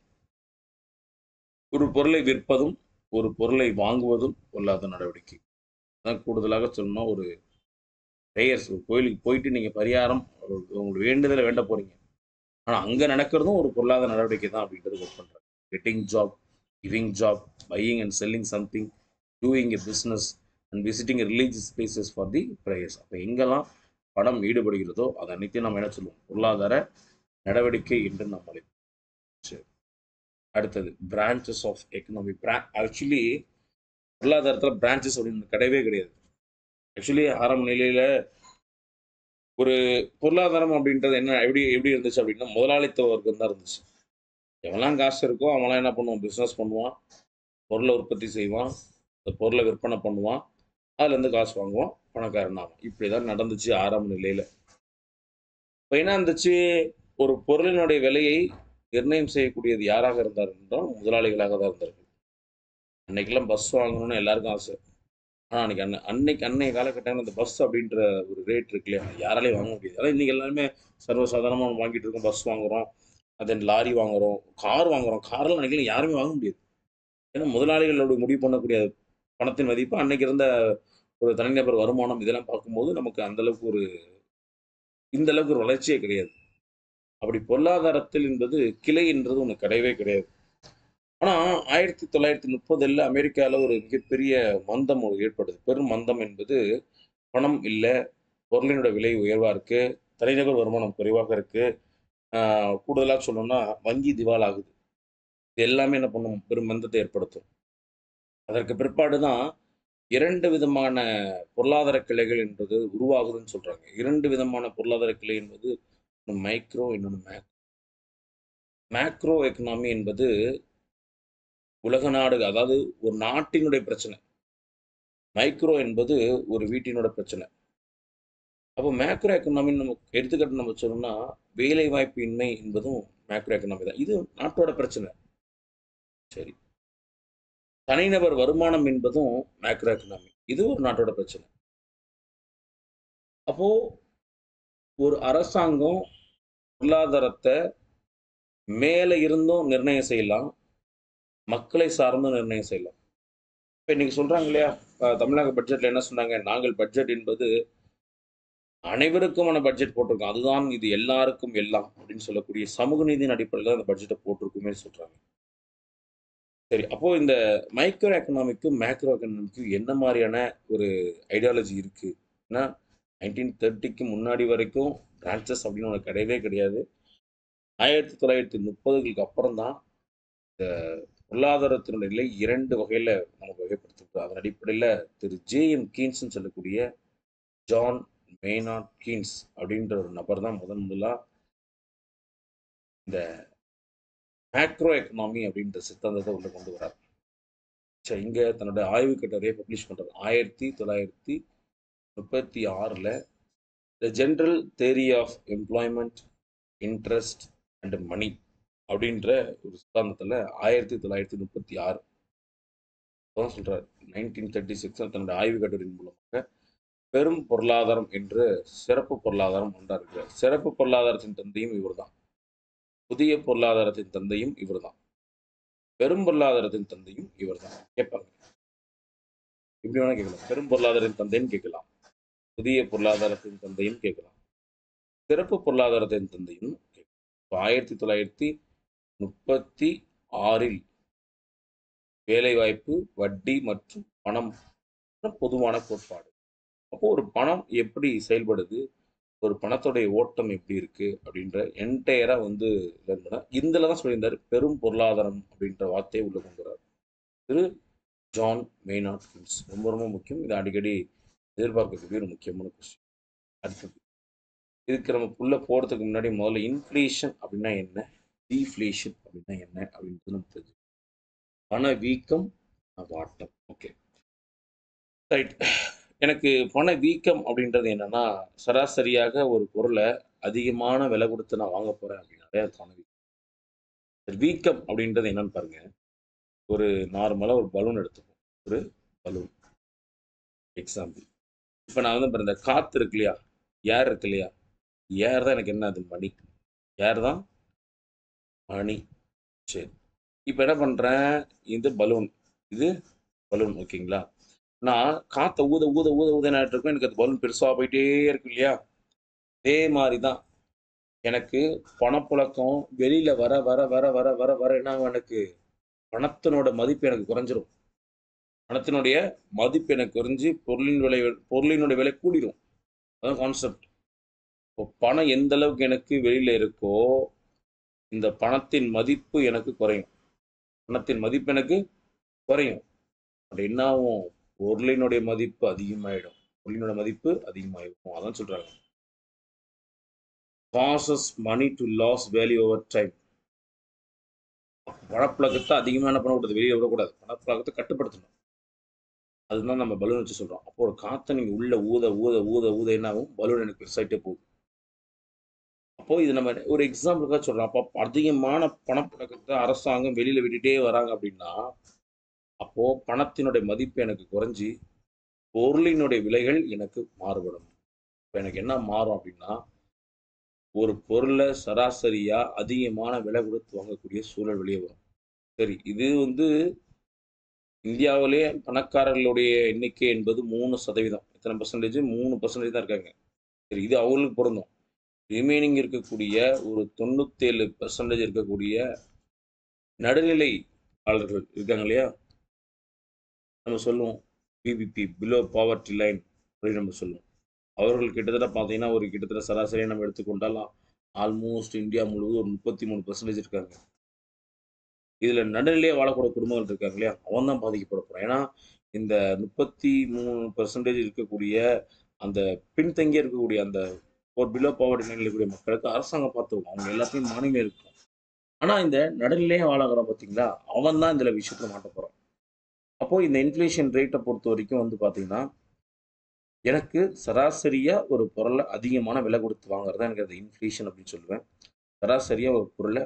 ஒரு பொருளை விற்பதும், ஒரு பொருளை வாங்குவதும் பொருளாதார நடவடிக்கை. அதான் கூடுதலாக சொல்லணும்னா, ஒரு பிரேயர்ஸ் ஒரு கோயிலுக்கு போயிட்டு நீங்க பரிகாரம் உங்க வேண்டுதல வேண்ட போறீங்க. ஆனா, அங்க நடக்கிறதும் ஒரு பொருளாதார நடவடிக்கை தான் அப்படின்றது ஒர்க் பண்றாங்க. Getting job, giving job, buying and selling something, doing a business and visiting religious places for the prayers. அப்போ எங்கெல்லாம் பணம் ஈடுபடுகிறதோ அதை அனைத்தையும் நம்ம என்ன சொல்லுவோம்? பொருளாதார நடவடிக்கை என்று நம்ம அழைப்போம். சரி. அடுத்தது பிரான்ச்சஸ் ஆஃப் எக்கனாமி. ஆக்சுவலி பொருளாதாரத்தில் பிரான்ச்சஸ் அப்படின்னு கிடையவே கிடையாது. ஆக்சுவலி ஆரம்ப நிலையில ஒரு பொருளாதாரம் அப்படின்றது என்ன எப்படி எப்படி இருந்துச்சு அப்படின்னா முதலாளித்துவ வர்க்கம் தான் இருந்துச்சு. எவன்லாம் காசு இருக்கோ அவன்லாம் என்ன பண்ணுவான்? பிஸ்னஸ் பண்ணுவான், பொருளை உற்பத்தி செய்வான், அந்த பொருளை விற்பனை பண்ணுவான், அதுலேருந்து காசு வாங்குவான், பணக்காரன் ஆவான். இப்படி தான் நடந்துச்சு ஆரம்ப நிலையில். இப்போ என்ன இருந்துச்சு? ஒரு பொருளினுடைய விலையை நிர்ணயம் செய்யக்கூடியது யாராக இருந்தார் என்றால் முதலாளிகளாக தான் இருந்தார்கள். அன்னைக்கெல்லாம் பஸ் வாங்கணும்னு எல்லாருக்கும் ஆசை. ஆனால் அன்னைக்கு அன்னைய காலகட்டத்தில் அந்த பஸ் அப்படின்ற ஒரு ரேட் இருக்கு இல்லையா? யாராலையும் வாங்க முடியாது. அதான் இன்னைக்கு எல்லாருமே சர்வசாதாரணமாக வாங்கிட்டு இருக்கோம். பஸ் வாங்குறோம், அதன் லாரி வாங்குறோம், கார் வாங்குறோம். கார்லாம் அன்னைக்கு யாருமே வாங்க முடியாது. ஏன்னா முதலாளிகளோட முடிவு பண்ணக்கூடிய பணத்தின் மதிப்பு அன்னைக்கு இருந்த ஒரு தனிநபர் வருமானம் இதெல்லாம் பார்க்கும்போது நமக்கு அந்த அளவுக்கு இந்த அளவுக்கு ஒரு வளர்ச்சியே கிடையாது. அப்படி பொருளாதாரத்தில் என்பது கிளை என்றது ஒன்று கிடையவே கிடையாது. ஆனா 1930 அமெரிக்கால ஒரு மிகப்பெரிய மந்தம் ஏற்படுது. பெரும் மந்தம் என்பது பணம் இல்ல, பொருளினோட விலை உயர்வா இருக்கு, தனிநபர் வருமானம் குறைவாக இருக்கு. கூடுதலா சொல்லணும்னா வங்கி திவால் ஆகுது. இது எல்லாமே என்ன பண்ணும்? பெரும் மந்தத்தை ஏற்படுத்தும். அதற்கு பிற்பாடு தான் 2 விதமான பொருளாதார கிளைகள் என்பது உருவாகுதுன்னு சொல்றாங்க. 2 விதமான பொருளாதார கிளை என்பது ஒண்ணு மைக்ரோ, இன்னொன்னு மேக்ரோ எக்கனாமி என்பது உலக நாடுகள் அதாவது ஒரு நாட்டினுடைய பிரச்சனை. மைக்ரோ என்பது ஒரு வீட்டினோட பிரச்சனை. அப்போ மேக்ரோ எக்கனாமின்னு நம்ம எடுத்துக்கிட்டு நம்ம சொல்லணும்னா, வேலைவாய்ப்பு இன்மை என்பதும் மேக்ரோ எக்கனாமி தான். இது நாட்டோட பிரச்சனை. சரி. தனிநபர் வருமானம் என்பதும் மேக்ரோ எக்கனாமி. இது ஒரு நாட்டோட பிரச்சனை. அப்போ ஒரு அரசாங்கம் பொருளாதாரத்த மேல இருந்தும் நிர்ணயம் செய்யலாம். மக்களை சார்ந்தும் நிர்ணயம் செய்யலாம். இப்ப இன்னைக்கு சொல்றாங்க இல்லையா? தமிழக பட்ஜெட்ல என்ன சொன்னாங்க? நாங்கள் பட்ஜெட் என்பது அனைவருக்குமான பட்ஜெட் போட்டிருக்கோம். அதுதான் இது எல்லாருக்கும் எல்லாம் அப்படின்னு சொல்லக்கூடிய சமூக நீதியின் அடிப்படையில தான் அந்த பட்ஜெட்ட போட்டிருக்குமே சொல்றாங்க. சரி. அப்போ இந்த மைக்ரோ எக்கனாமிக்கும், மேக்ரோ எக்கனாமிக்கும் என்ன மாரியான ஒரு ஐடியாலஜி இருக்கு? ஏன்னா 1930க்கு முன்னாடி வரைக்கும் பிரான்ச்சஸ் அப்படின்னு ஒண்ணு கிடையவே கிடையாது. 1930களுக்கு அப்புறம் தான் இந்த பொருளாதாரத்தினுடைய நிலை 2 வகையில நமக்கு வகைப்படுத்தப்படும். அதன் அடிப்படையில திரு ஜே.எம். கீன்ஸ்ன்னு சொல்லக்கூடிய ஜான் மெய்னார்ட் கீன்ஸ் அப்படின்ற ஒரு நபர் தான் முதலா இந்த மேக்ரோ எக்கனாமி அப்படின்ற சித்தாந்தத்தை உள்ள கொண்டு வரார். சரி, இங்க தன்னோட ஆய்வு கட்டுரையை பப்ளிஷ் பண்றாரு. 1936ல the general theory of employment, interest and money அப்படின்ற ஒரு சித்தாந்தத்துல 1936 தான் சொல்றாரு. 1936 தன்னுடைய ஆய்வு கட்டுரையின் மூலமாக பெரும் பொருளாதாரம் என்று சிறப்பு பொருளாதாரம் ஒன்றா இருக்கிறார். சிறப்பு பொருளாதாரத்தின் தந்தையும் இவர்தான். புதிய பொருளாதாரத்தின் தந்தையும் இவர்தான். பெரும் பொருளாதாரத்தின் தந்தையும் இவர்தான். கேட்பாங்க. இப்படி வேணா கேட்கலாம். பெரும் பொருளாதாரத்தின் தந்தைன்னு கேட்கலாம். புதிய பொருளாதாரத்தின் தந்தையும் கேட்கலாம். சிறப்பு பொருளாதாரத்தின் தந்தையும் கேட்கலாம். 1936ல் வேலைவாய்ப்பு, வட்டி மற்றும் பணம் பொதுவான கோட்பாடு. அப்போ ஒரு பணம் எப்படி செயல்படுது? ஒரு பணத்துடைய ஓட்டம் எப்படி இருக்கு? அப்படின்ற என்டையரா வந்து இதுல தான் சொல்லியிருந்தாரு. பெரும் பொருளாதாரம் அப்படின்ற வார்த்தையை உள்ள கொண்டு வராரு. திரு ஜான் மெய்னார்ட் கீன்ஸ். ரொம்ப ரொம்ப முக்கியம். இது அடிக்கடி எதிர்பார்க்கக்கூடிய ஒரு முக்கியமான கொஸ்டின். அடுத்தது இதுக்கு நம்ம உள்ள போறதுக்கு முன்னாடி முதல்ல இன்ஃப்ளேஷன் அப்படின்னா என்ன? டீஃப்ளேஷன் அப்படின்னா என்ன? அப்படின்றது நம்ம தெரிஞ்சுக்கணும். பணவீக்கம், வாட்டம். ஓகே. ரைட். எனக்கு பணவீக்கம் அப்படின்றது என்னன்னா, சராசரியாக ஒரு பொருள அதிகமான விலை குடுத்து நான் வாங்க போறேன் அப்படின்னாலே அது பணவீக்கம். வீக்கம் அப்படின்றது என்னன்னு பாருங்க. ஒரு நார்மலா ஒரு பலூன் எடுத்துப்போம். ஒரு பலூன் எக்ஸாம்பிள். இப்ப நான் வந்து இந்த காத்து இருக்கு இல்லையா? ஏர் இருக்கு இல்லையா? ஏர் தான் எனக்கு என்ன அது மணி. ஏர் தான் மணி. சரி. இப்ப என்ன பண்றேன், இது பலூன். இது பலூன் ஓகேங்களா? நான் காத்த ஊத ஊத ஊத ஊத என்ன ஆயிட்டு இருக்கும், எனக்கு அது பலூன் பெருசா போயிட்டே இருக்கு இல்லையா? அதே மாரி தான் எனக்கு பணப்புழக்கம் வெளியில வர வர வர வர வர வர என்ன ஆகும் எனக்கு, பணத்தினோட மதிப்பு எனக்கு குறைஞ்சிரும். பணத்தினுடைய மதிப்பு எனக்கு குறைஞ்சு பொருளினுடைய விலை கூடிரும். அதான் கான்செப்ட். இப்போ பணம் எந்த அளவுக்கு எனக்கு வெளியில இருக்கோ, இந்த பணத்தின் மதிப்பு எனக்கு குறையும். பணத்தின் மதிப்பு எனக்கு குறையும். அப்ப என்ன ஆகும்? பொருளினுடைய மதிப்பு அதிகமாயிடும். பொருளினோட மதிப்பு அதிகமாயிருக்கும். அதான் சொல்றாங்க. Causes money to lose value over time. பணப்புழக்கத்தை அதிகமான பணம் கொடுத்து வெளியே விடக்கூடாது. பணப்புழக்கத்தை கட்டுப்படுத்தணும். அதுதான் நம்ம பலூன் வச்சு சொல்றோம். அப்போ ஒரு காத்தை நீங்க உள்ள ஊத ஊத ஊத ஊத என்ன ஆகும்? பலூன் எனக்கு பெருசாயிட்டே போகுது. அப்போ இது நம்ம ஒரு எக்ஸாம்பிளுக்காக சொல்றோம். அப்போ அதிகமான பணப்புழக்கத்தை அரசாங்கம் வெளியில விட்டுட்டே வராங்க அப்படின்னா, அப்போ பணத்தினுடைய மதிப்பு எனக்கு குறைஞ்சி, பொருளினுடைய விலைகள் எனக்கு மாறுபடும். இப்ப எனக்கு என்ன மாறும் அப்படின்னா, ஒரு பொருள சராசரியா அதிகமான விலை கொடுத்து வாங்கக்கூடிய சூழல் வெளியே வரும். சரி, இது வந்து இந்தியாவிலேயே பணக்காரர்களுடைய எண்ணிக்கை என்பது 3%. எத்தனை பெர்சன்டேஜ்? 3% தான் இருக்காங்க. சரி, இது அவங்களுக்கு பொருந்தும். ரிமைனிங் இருக்கக்கூடிய ஒரு 97% இருக்கக்கூடிய நடுநிலை ஆளர்கள் இருக்காங்க இல்லையா? நம்ம சொல்லுவோம் பிபிபி, பிலோ பாவர்ட்டி லைன் அப்படின்னு நம்ம சொல்லுவோம். அவர்கள் கிட்டத்தட்ட பார்த்தீங்கன்னா, ஒரு கிட்டத்தட்ட சராசரியா நம்ம எடுத்துக்கொண்டால் ஆல்மோஸ்ட் இந்தியா முழுவதும் ஒரு 33% இருக்காங்க. இதுல நடுநிலையா வாழக்கூடிய குடும்பங்கள் இருக்காங்க இல்லையா? அவன் தான் பாதிக்கப்பட போறான். ஏன்னா, இந்த 33% இருக்கக்கூடிய அந்த பின்தங்கிய இருக்கக்கூடிய அந்த ஒரு பிலோ பாவர்ட்டி லைன்ல இருக்கக்கூடிய மக்களுக்கு அரசாங்கம் பார்த்துக்கும். அவங்க எல்லாத்தையும் மானியம் இருக்கும். ஆனா, இந்த நடுநிலையா வாழறான் பார்த்தீங்களா? அவன் தான் இதுல விஷயத்துல மாட்டப் போறான். அப்போ இந்த இன்ஃப்ளேஷன் ரேட்ட பொறுத்தவரைக்கும் வந்து பார்த்தீங்கன்னா, எனக்கு சராசரியா ஒரு பொருள அதிகமான விலை குடுத்து வாங்குறது தான் எனக்கு அந்த இன்ஃப்ளேஷன் அப்படின்னு சொல்லுவேன். சராசரியா ஒரு பொருள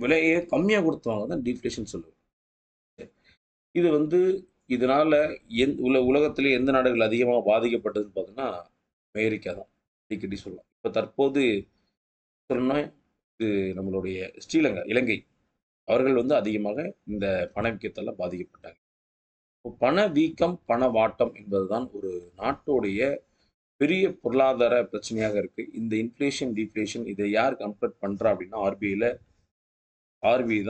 விலைய கம்மியா குடுத்து வாங்குறது தான் டிஃப்ளேஷன் சொல்லுவேன். இது வந்து இதனால உலகத்திலே எந்த நாடுகள் அதிகமா பாதிக்கப்பட்டதுன்னு பார்த்தீங்கன்னா, அமெரிக்கா தான். அடிக்கடி சொல்லலாம். இப்ப தற்போது சொல்லணும்னா, இது நம்மளுடைய இலங்கை. அவர்கள் வந்து அதிகமாக இந்த பணவீக்கத்தால பாதிக்கப்பட்டாங்க. இப்போ பணவீக்கம், பணவாட்டம் என்பதுதான் ஒரு நாட்டோடைய பெரிய பொருளாதார பிரச்சனையாக இருக்கு. இந்த இன்ஃப்ளேஷன், டிஃப்ளேஷன் இதை யார் கண்ட்ரோல் பண்றா அப்படின்னா ஆர்பிஐ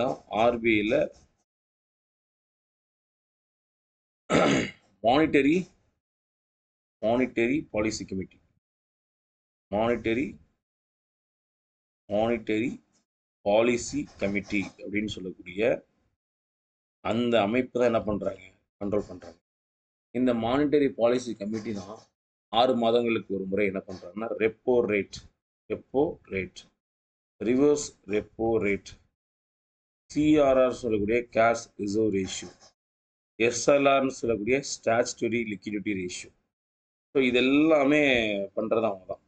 தான். ஆர்பிஐல monetary monetary policy committee. Monetary monetary policy committee அப்படின்னு சொல்லக்கூடிய அந்த அமைப்பு தான் என்ன பண்றாங்க? கண்ட்ரோல் பண்றாங்க. இந்த மானிட்டரி பாலிசி கமிட்டி தான் 6 மாதங்களுக்கு ஒரு முறை என்ன பண்றாங்கன்னா, repo rate, reverse repo rate, CRR சொல்லக்கூடிய கேஷ் ரிசர்வ் ரேஷியோ, எஸ்எல்ஆர்னு சொல்லக்கூடிய ஸ்டாச்சுட்டரி லிக்விடிட்டி ரேஷியோ. ஸோ இது எல்லாமே பண்றது அவங்க தான்.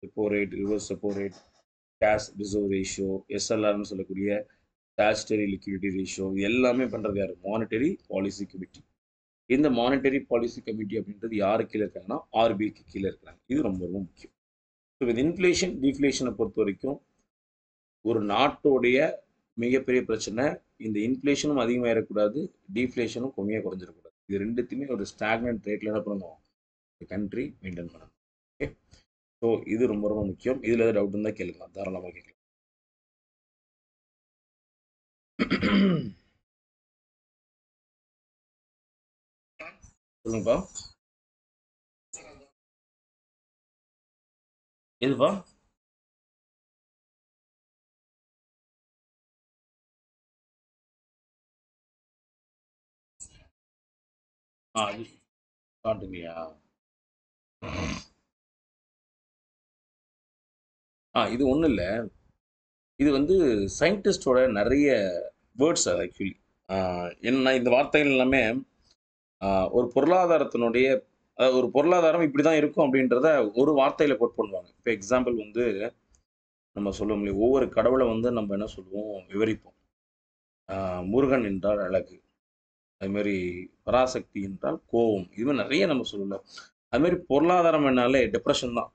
Repo rate, reverse repo rate, cash reserve ratio, எஸ்எல்ஆர்னு சொல்லக்கூடிய ஸ்டாச்சுட்டரி லிக்விடிட்டி ரேஷியோ எல்லாமே பண்றது யாரு? Monetary policy committee. இந்த மானிட்டரி பாலிசி கமிட்டி அப்படின்றது யாரு கீழ இருக்காங்கன்னா, ஆர்பிஐக்கு கீழ இருக்கிறாங்க. இது ரொம்ப ரொம்ப முக்கியம். ஸோ இந்த இன்ஃப்ளேஷன், டிஃப்ளேஷனை பொறுத்தவரைக்கும் ஒரு நாட்டோடைய மிகப்பெரிய பிரச்சனை இந்த இன்ஃப்ளேஷனும் அதிகமாயிடக்கூடாது, டீஃப்ளேஷனும் கம்மியா குறைஞ்சிடக்கூடாது. இது 2த்தையுமே ஒரு ஸ்டாக்னன்ட் ரேட்ல என்ன பண்ணணும்? கண்ட்ரி மெயின்டெயின் பண்ணணும். ஓகே. ஸோ இது ரொம்ப ரொம்ப முக்கியம். இதுல ஏதாவது டவுட் இருந்தா கேளுங்க. தாராளமா கேட்கலாம். சொல்லுங்கப்பா. எதுப்பா? அது காட்டுங்கய்யா. இது ஒண்ணும் இல்ல. இது வந்து சயின்டிஸ்டோட நெறைய வேர்ட்ஸ் அது ஆக்சுவலி. என்ன இந்த வார்த்தைகள் எல்லாமே ஒரு பொருளாதாரத்தினுடைய ஒரு பொருளாதாரம் இப்படி தான் இருக்கும் அப்படின்றத ஒரு வார்த்தையில் கோட் பண்ணுவாங்க. இப்போ எக்ஸாம்பிள் வந்து நம்ம சொல்ல முடியும். ஒவ்வொரு கடவுளை வந்து நம்ம என்ன சொல்லுவோம் விவரிப்போம். முருகன் என்றால் அழகு, அதுமாரி பராசக்தி என்றால் கோபம், இதுமாதிரி நிறைய நம்ம சொல்லலாம். அதுமாரி பொருளாதாரம் என்னாலே டிப்ரெஷன் தான்.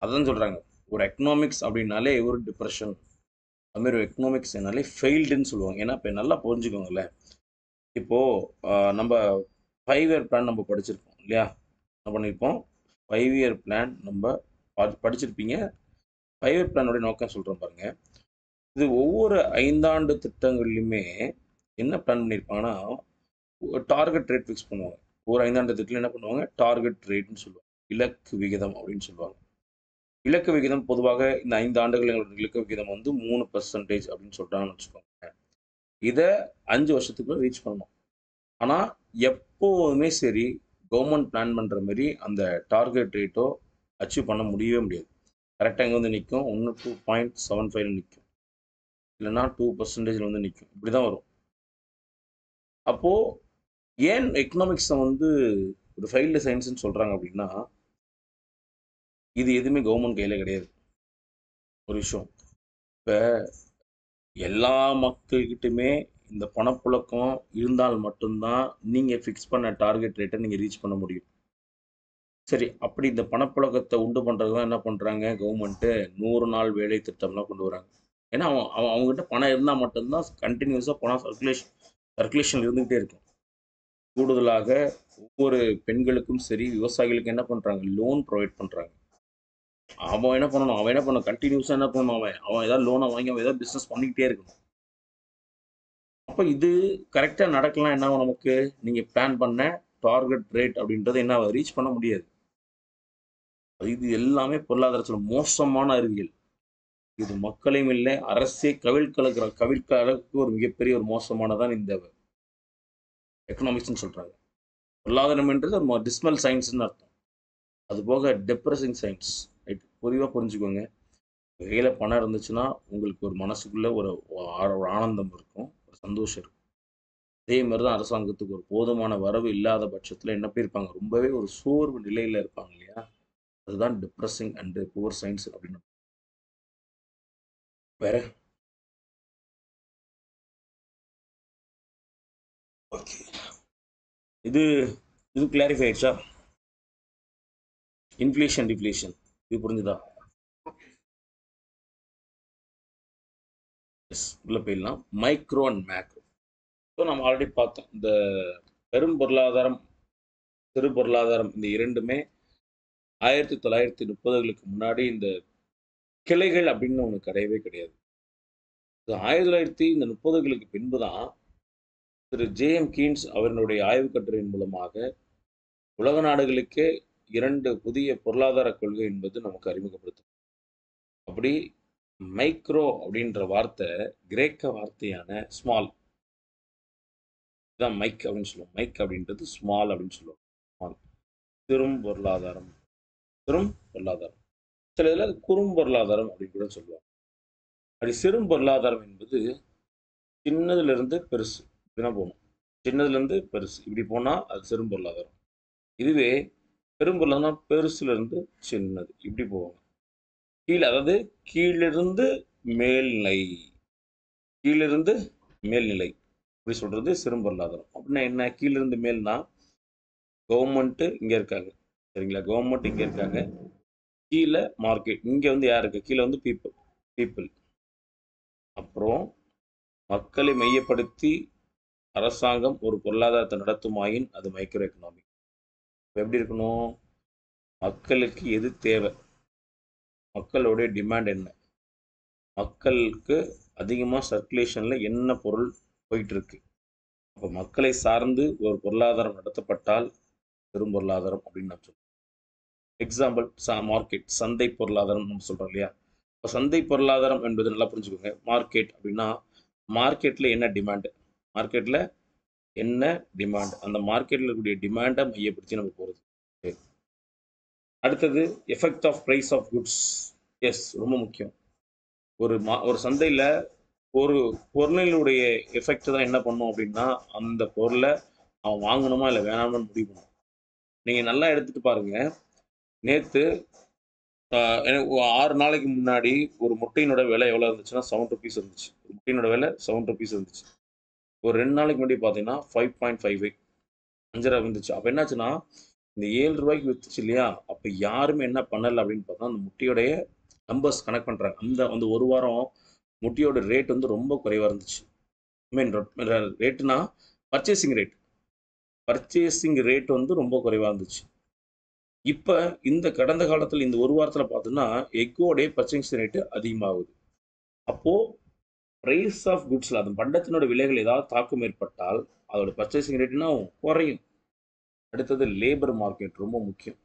அதான் சொல்கிறாங்க, ஒரு எக்கனாமிக்ஸ் அப்படின்னாலே ஒரு டிப்ரெஷன், அதுமாரி ஒரு எக்கனாமிக்ஸ் என்னாலே ஃபெயில்டுன்னு சொல்லுவாங்க. ஏன்னா இப்போ நல்லா புரிஞ்சுக்கோங்களேன். இப்போது நம்ம 5 இயர் பிளான் நம்ம படிச்சிருப்போம் இல்லையா? என்ன பண்ணியிருப்போம், 5 இயர் பிளான் நம்ம படிச்சிருப்பீங்க. 5 இயர் பிளானுடைய நோக்கம் சொல்கிறேன் பாருங்க. இது ஒவ்வொரு 5 ஆண்டு திட்டங்கள்லையுமே என்ன பிளான் பண்ணியிருப்பாங்கன்னா, டார்கெட் ரேட் ஃபிக்ஸ் பண்ணுவாங்க. ஒரு 5 ஆண்டு திட்டத்தில் என்ன பண்ணுவாங்க, டார்கெட் ரேட்னு சொல்லுவாங்க. இலக்கு விகிதம் அப்படின்னு சொல்லுவாங்க. இலக்கு விகிதம் பொதுவாக இந்த 5 ஆண்டுகள் எங்களோட இலக்கு விகிதம் வந்து 3% அப்படின்னு சொல்கிறாங்கன்னு வச்சுக்கோங்க. இதை 5 வருஷத்துக்குள்ள ரீச் பண்ணணும். ஆனால் எப்போதுமே சரி, கவர்மெண்ட் பிளான் பண்ணுற மாதிரி அந்த டார்கெட் ரேட்டோ அச்சீவ் பண்ண முடியவே முடியாது. கரெக்டாக எங்கே வந்து நிற்கும், 1 2.75 நிற்கும், இல்லைன்னா 2% வந்து நிற்கும். இப்படி தான் வரும். அப்போது ஏன் எக்கனாமிக்ஸை வந்து ஒரு ஃபெயில்டு சயின்ஸ்னு சொல்கிறாங்க அப்படின்னா, இது எதுவுமே கவர்மெண்ட் கையில் கிடையாது. ஒரு விஷயம், இப்போ எல்லா மக்கள்கிட்டுமே இந்த பணப்புழக்கம் இருந்தால் மட்டும்தான் நீங்கள் ஃபிக்ஸ் பண்ண டார்கெட் ரேட்டை நீங்கள் ரீச் பண்ண முடியும். சரி, அப்படி இந்த பணப்புழக்கத்தை உண்டு பண்ணுறது தான் என்ன பண்ணுறாங்க கவர்மெண்ட்டு, 100 நாள் வேலை திட்டம்லாம் கொண்டு வராங்க. ஏன்னா அவன் அவன் அவங்ககிட்ட பணம் இருந்தால் மட்டும்தான் கண்டினியூஸாக பணம் சர்க்குலேஷன் இருந்துகிட்டே இருக்கும். கூடுதலாக ஒவ்வொரு பெண்களுக்கும் சரி, விவசாயிகளுக்கு என்ன பண்ணுறாங்க, லோன் ப்ரொவைட் பண்ணுறாங்க. அவன் என்ன பண்ணணும், கண்டினியூஸாக என்ன பண்ணணும், அவன் ஏதாவது லோனை வாங்கி அவன் ஏதாவது பிஸ்னஸ் பண்ணிக்கிட்டே இருக்கணும். அப்போ இது கரெக்டாக நடக்கலாம். என்ன ஆகும் நமக்கு, நீங்கள் பிளான் பண்ண டார்கெட் ரேட் அப்படின்றது என்ன ரீச் பண்ண முடியாது. இது எல்லாமே பொருளாதாரத்தில் மோசமான அறிவியல். இது மக்களையும் இல்லை, அரசே கவிழ்க்க அளவுக்கு ஒரு மிகப்பெரிய ஒரு மோசமானதான் இந்த எக்கனாமிக்ஸ்னு சொல்றாங்க. பொருளாதாரம் என்றது ஒரு டிஸ்மல் சயின்ஸ்னு அர்த்தம். அது போக டிப்ரெசிங் சயின்ஸ். ரைட், பொதுவாக புரிஞ்சுக்கோங்க. கையில் பணம் இருந்துச்சுன்னா உங்களுக்கு ஒரு மனசுக்குள்ள ஒரு ஒரு ஆனந்தம் இருக்கும், ஒரு சந்தோஷம் இருக்கும். அதே மாதிரி தான் அரசாங்கத்துக்கு ஒரு போதுமான வரவு இல்லாத பட்சத்தில் என்ன இருப்பாங்க, ரொம்பவே ஒரு சோர்வு நிலையில் இருப்பாங்க இல்லையா? அதுதான் டிப்ரெசிங் அண்ட் புவர் சயின்ஸ் அப்படின்னு. வேற ஓகே, இது இது கிளாரிஃபை ஆயிடுச்சா? இன்ஃப்ளேஷன் டிஃப்ளேஷன் இது புரிஞ்சுதா? எஸ், உள்ள போயிடலாம். Micro and macro. ஸோ நம்ம ஆல்ரெடி பார்த்தோம், இந்த பெரும் பொருளாதாரம், சிறு பொருளாதாரம், இந்த இரண்டுமே 1930களுக்கு முன்னாடி இந்த கிளைகள் அப்படின்னு ஒன்று கிடையவே கிடையாது. 1930களுக்கு பின்பு தான் திரு ஜே.எம். கீன்ஸ் அவர்களுடைய ஆய்வு கட்டுரையின் மூலமாக உலக நாடுகளுக்கே 2 புதிய பொருளாதார கொள்கை என்பது நமக்கு அறிமுகப்படுத்தும். அப்படி மைக்ரோ அப்படின்ற வார்த்தை கிரேக்க வார்த்தையான ஸ்மால் தான், மைக் அப்படின்னு சொல்லுவோம். மைக் அப்படின்றது ஸ்மால் அப்படின்னு சொல்லுவோம். ஸ்மால், சிறும் பொருளாதாரம், சிறும் பொருளாதாரம், சில இதில் அது குறும் பொருளாதாரம் அப்படின்னு கூட சொல்லுவாங்க. அப்படி சிறும் பொருளாதாரம் என்பது சின்னதுலேருந்து பெருசு இப்படிதான் போகணும். சின்னதுலேருந்து பெருசு இப்படி போனால் அது சிறும் பொருளாதாரம். இதுவே பெரும் பொருளாதாரம் பெருசுலேருந்து சின்னது இப்படி போவாங்க. கீழே, அதாவது கீழிருந்து மேல்நிலை, கீழிருந்து மேல்நிலை இப்படி சொல்கிறது சிறும் பொருளாதாரம். அப்படின்னா என்ன, கீழிருந்து மேல்னா கவர்மெண்ட்டு இங்கே இருக்காங்க, சரிங்களா? கவர்மெண்ட் இங்கே இருக்காங்க, கீழே மார்க்கெட், இங்கே வந்து யார் இருக்கு, கீழே வந்து பீப்புள். அப்புறம் மக்களை மையப்படுத்தி அரசாங்கம் ஒரு பொருளாதாரத்தை நடத்துமாயின் அது மைக்ரோ எக்கனாமிக். எப்படி இருக்கணும், மக்களுக்கு எது தேவை, மக்களுடைய டிமாண்ட் என்ன, மக்களுக்கு அதிகமாக சர்க்குலேஷனில் என்ன பொருள் போயிட்டு இருக்கு, அப்போ மக்களை சார்ந்து ஒரு பொருளாதாரம் நடத்தப்பட்டால் பெரும் பொருளாதாரம் அப்படின்னு நான் சொல்லுவேன். எக்ஸாம்பிள் மார்க்கெட், சந்தை பொருளாதாரம் நம்ம சொல்கிறோம் இல்லையா? இப்போ சந்தை பொருளாதாரம் என்பது நல்லா புரிஞ்சுக்கோங்க. மார்க்கெட் அப்படின்னா மார்க்கெட்டில் என்ன டிமாண்டு, மார்க்கெட்டில் என்ன டிமாண்ட், அந்த மார்க்கெட்டில் இருக்கக்கூடிய டிமாண்டை மையப்படுத்தி நம்ம போகிறது. அடுத்தது effect of price of goods. Yes, ரொம்ப முக்கியம். ஒரு சந்தையில் ஒரு பொருளினுடைய எஃபெக்ட் தான் என்ன பண்ணும் அப்படின்னா, அந்த பொருளை அவன் வாங்கணுமா இல்லை வேணாமான்னு முடிவு பண்ணும். நீங்கள் நல்லா எடுத்துட்டு பாருங்க. நேற்று எனக்கு 6 நாளைக்கு முன்னாடி ஒரு முட்டையினோட விலை எவ்வளோ இருந்துச்சுன்னா ₹7 இருந்துச்சு. ஒரு முட்டையினோட விலை ₹7 இருந்துச்சு. ஒரு 2 நாளைக்கு முன்னாடி பார்த்தீங்கன்னா 5.58 5.5 இருந்துச்சு. அப்போ என்னாச்சுன்னா, இந்த ₹7க்கு வித்துச்சு இல்லையா? அப்போ யாருமே என்ன பண்ணல அப்படின்னு பார்த்தா, அந்த முட்டையோடைய நம்பர்ஸ் கனெக்ட் பண்ணுறாங்க. அந்த அந்த ஒரு வாரம் முட்டையோட ரேட் வந்து ரொம்ப குறைவா இருந்துச்சு. ஐ மீன் ரேட்டுனா பர்ச்சேசிங் ரேட். பர்ச்சேசிங் ரேட் வந்து ரொம்ப குறைவா இருந்துச்சு. இப்ப இந்த கடந்த காலத்துல இந்த ஒரு வாரத்துல பார்த்தோம்னா, எக்கோடைய பர்ச்சேசிங் ரேட் அதிகமாகுது. அப்போ பிரைஸ் ஆஃப் குட்ஸ்ல அந்த பண்டத்தினோட விலைகள் ஏதாவது தாக்கம் ஏற்பட்டால், அதோட பர்ச்சேசிங் ரேட்னா குறையும். அடுத்தது லேபர் மார்க்கெட் ரொம்ப முக்கியம்.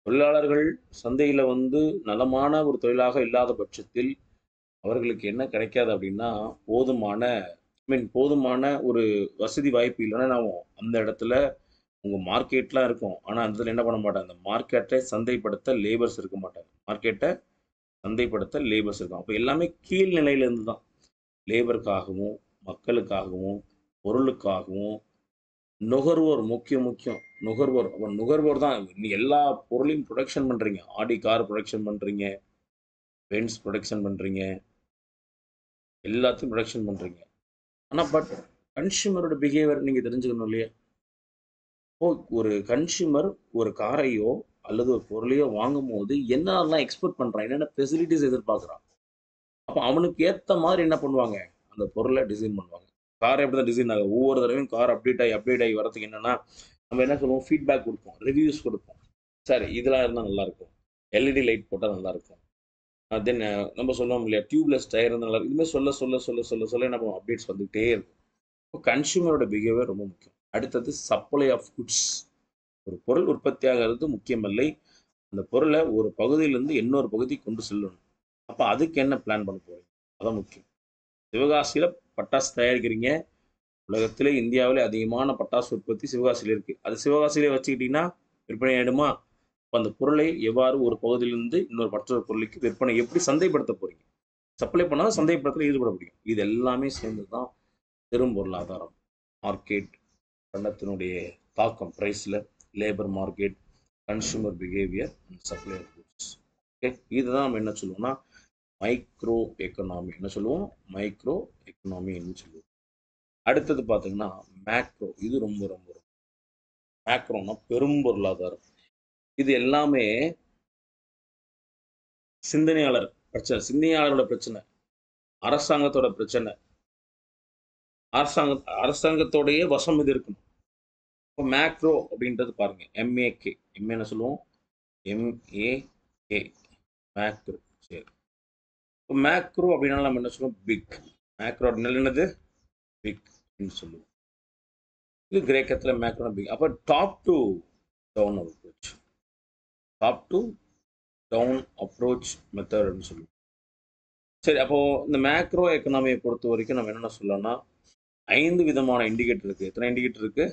தொழிலாளர்கள் சந்தையில வந்து நலமான ஒரு தொழிலாக இல்லாத பட்சத்தில், அவர்களுக்கு என்ன கிடைக்காது அப்படின்னா, போதுமான போதுமான ஒரு வசதி வாய்ப்பு இல்லைன்னா, நான் அந்த இடத்துல உங்க மார்க்கெட்லாம் இருக்கும். ஆனா, அந்த இடத்துல என்ன பண்ண மாட்டாங்க, அந்த மார்க்கெட்டை சந்தைப்படுத்த லேபர்ஸ் இருக்க மாட்டாங்க. மார்க்கெட்டை சந்தைப்படுத்த லேபர்ஸ் இருக்கும். அப்ப எல்லாமே கீழ் நிலையில இருந்து தான். லேபருக்காகவும், மக்களுக்காகவும், பொருளுக்காகவும், நுகர்வோர் முக்கியம். நுகர்வோர். அப்ப நுகர்வோர் தான் நீ எல்லா பொருளையும் புரொடக்ஷன் பண்றீங்க. ஆடி கார் புரொடக்ஷன் பண்றீங்க, பென்ஸ் புரொடக்ஷன் பண்றீங்க, எல்லாத்தையும் புரொடக்ஷன் பண்றீங்க. ஆனா கன்சியூமரோட பிஹேவியர் நீங்க தெரிஞ்சுக்கணும் இல்லையா? இப்போ ஒரு கன்சியூமர் ஒரு காரையோ அல்லது ஒரு பொருளையோ வாங்கும்போது என்னெல்லாம் எக்ஸ்பெக்ட் பண்றான்? என்னென்ன ஃபெசிலிட்டிஸ் எதிர்பார்க்குறான்? அப்ப அவனுக்கு ஏத்த மாதிரி என்ன பண்ணுவாங்க? அந்த பொருள டிசைன் பண்ணுவாங்க. கார் எப்படிதான் டிசைன் ஆகுது? ஒவ்வொரு தடவையும் கார் அப்டேட் ஆகி வரதுக்கு என்னன்னா, நம்ம என்ன சொல்லுவோம்? ஃபீட்பேக் குடுப்போம். ரிவ்யூஸ் குடுப்போம். சார் இதெல்லாம் இருந்தா நல்லாயிருக்கும். எல்இடி லைட் போட்டா நல்லாயிருக்கும். தென் நம்ம சொல்லுவோம் இல்லையா? டியூப்லெஸ் டயர் இருந்தா நல்லாயிருக்கும். இதுமாரி சொல்ல என்ன பண்ணுவோம்? அப்டேட்ஸ் வந்துகிட்டே இருக்கும். இப்போ கன்சியூமரோட பிஹேவியர் ரொம்ப முக்கியம். அடுத்தது சப்ளை ஆஃப் குட்ஸ். ஒரு பொருள் உற்பத்தியாகிறது முக்கியமில்லை. அந்த பொருளை ஒரு பகுதியிலிருந்து இன்னொரு பகுதிக்கு கொண்டு செல்லணும். அப்ப அதுக்கு என்ன பிளான் பண்ண போறீங்க? அதான் முக்கியம். சிவகாசியில பட்டாசு தயாரிக்கிறீங்க. உலகத்திலே இந்தியாவிலே அதிகமான பட்டாசு உற்பத்தி சிவகாசியில இருக்கு. அது சிவகாசியிலே வச்சுக்கிட்டீங்கன்னா விற்பனை ஆயிடுமா? அப்ப அந்த பொருளை எவ்வாறு ஒரு பகுதியிலிருந்து இன்னொரு மற்றொரு பொருளுக்கு விற்பனை எப்படி சந்தைப்படுத்த போறீங்க? சப்ளை பண்ணா தான் சந்தைப்படுத்தல ஈடுபட முடியும். இது எல்லாமே சேர்ந்து தான் பெரும் பொருளாதாரம். மார்க்கெட், பண்டத்தினுடைய தாக்கம் பிரைஸ்ல, labour market, consumer behaviour, supply of goods. Okay, இதுதான் நம்ம என்ன சொல்லுவோம்னா மைக்ரோ எக்கனாமி. என்ன சொல்லுவோம்? மைக்ரோ எக்கனாமின்னு சொல்லுவோம். அடுத்தது பார்த்தீங்கன்னா மேக்ரோ. இது ரொம்ப ரொம்ப ரொம்ப மேக்ரோனா பெரும் பொருளாதாரம். இது எல்லாமே சிந்தனையாளர் பிரச்சனை. சிந்தனையாளரோட பிரச்சனை. அரசாங்கத்தோட பிரச்சனை. அரசாங்க அரசாங்கத்தோடைய வசம் இது இருக்கணும். இப்போ மேக்ரோ அப்படின்றது பாருங்க. எம்ஏகே. எம் என்ன சொல்லுவோம்? எம்ஏகே. மேக்ரோ. சரி. இப்போ மேக்ரோ அப்படின்னா நம்ம என்ன சொல்லுவோம்? பிக். மேக்ரோ அப்படின்னா என்னது? பிக் அப்படின்னு சொல்லுவோம். இது கிரேக்கத்தில் மேக்ரோ பிக். அப்போ top to down approach. Top to down approach மெத்தட்னு சொல்லுவோம். சரி, அப்போ இந்த மேக்ரோ எக்கனாமியை பொறுத்த வரைக்கும் நம்ம என்னென்ன சொல்லலாம்னா 5 விதமான இண்டிகேட்டர் இருக்கு. எத்தனை இண்டிகேட்டர் இருக்கு?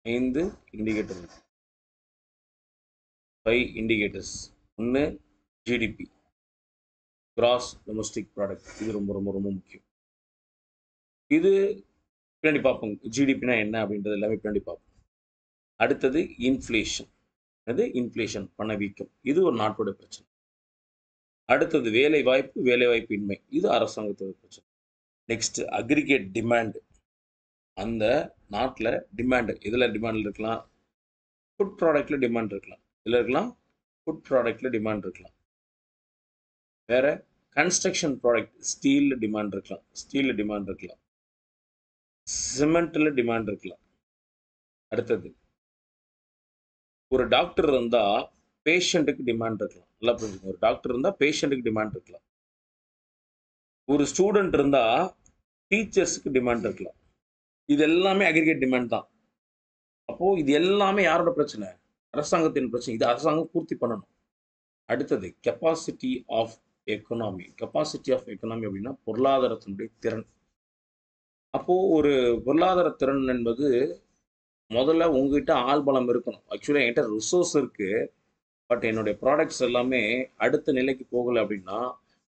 5 இண்டிகேட்டர் இருக்கு. 5 இண்டிகேட்டர்ஸ். ஒன்று ஜிடிபி, கிராஸ் டொமஸ்டிக் ப்ராடக்ட். இது ரொம்ப ரொம்ப ரொம்ப முக்கியம். இது பின்னாடி பார்ப்போம். ஜிடிபினா என்ன அப்படின்றது எல்லாமே பின்னாடி பார்ப்போம். அடுத்தது இன்ஃப்ளேஷன். அது இன்ஃப்ளேஷன், பணவீக்கம். இது ஒரு நாட்டோட பிரச்சனை. அடுத்தது வேலைவாய்ப்பின்மை. இது அரசாங்கத்தோட பிரச்சனை. Next aggregate demand. அந்த நாட்டில் டிமாண்ட் எதில் டிமாண்ட் இருக்கலாம்? ஃபுட் ப்ராடக்ட்ல டிமாண்ட் இருக்கலாம். இதில் இருக்கலாம் ஃபுட் ப்ராடக்ட்ல டிமாண்ட் இருக்கலாம். வேற கன்ஸ்ட்ரக்ஷன் ப்ராடக்ட் ஸ்டீலில் டிமாண்ட் இருக்கலாம். ஸ்டீலில் டிமாண்ட் இருக்கலாம். சிமெண்ட்டில் டிமாண்ட் இருக்கலாம். அடுத்தது ஒரு டாக்டர் இருந்தால் பேஷண்ட்டுக்கு டிமாண்ட் இருக்கலாம். நல்லா புரிஞ்சுக்கணும். ஒரு டாக்டர் இருந்தால் பேஷண்ட்டுக்கு டிமாண்ட் இருக்கலாம். ஒரு ஸ்டூடெண்ட் இருந்தால் டீச்சர்ஸுக்கு டிமாண்ட் இருக்கலாம். இது எல்லாமே அக்ரிகேட் டிமாண்ட் தான். அப்போ இது எல்லாமே யாரோட பிரச்சனை? அரசாங்கத்தின் பிரச்சனை. இது அரசாங்கம் பூர்த்தி பண்ணணும். அடுத்தது capacity of economy. Capacity of economy அப்படின்னா பொருளாதாரத்தினுடைய திறன். அப்போ ஒரு பொருளாதார திறன் என்பது முதல்ல உங்ககிட்ட ஆள் பலம் இருக்கணும். ஆக்சுவலாக என்கிட்ட ரிசோர்ஸ் இருக்கு. பட் என்னுடைய ப்ராடக்ட்ஸ் எல்லாமே அடுத்த நிலைக்கு போகலை அப்படின்னா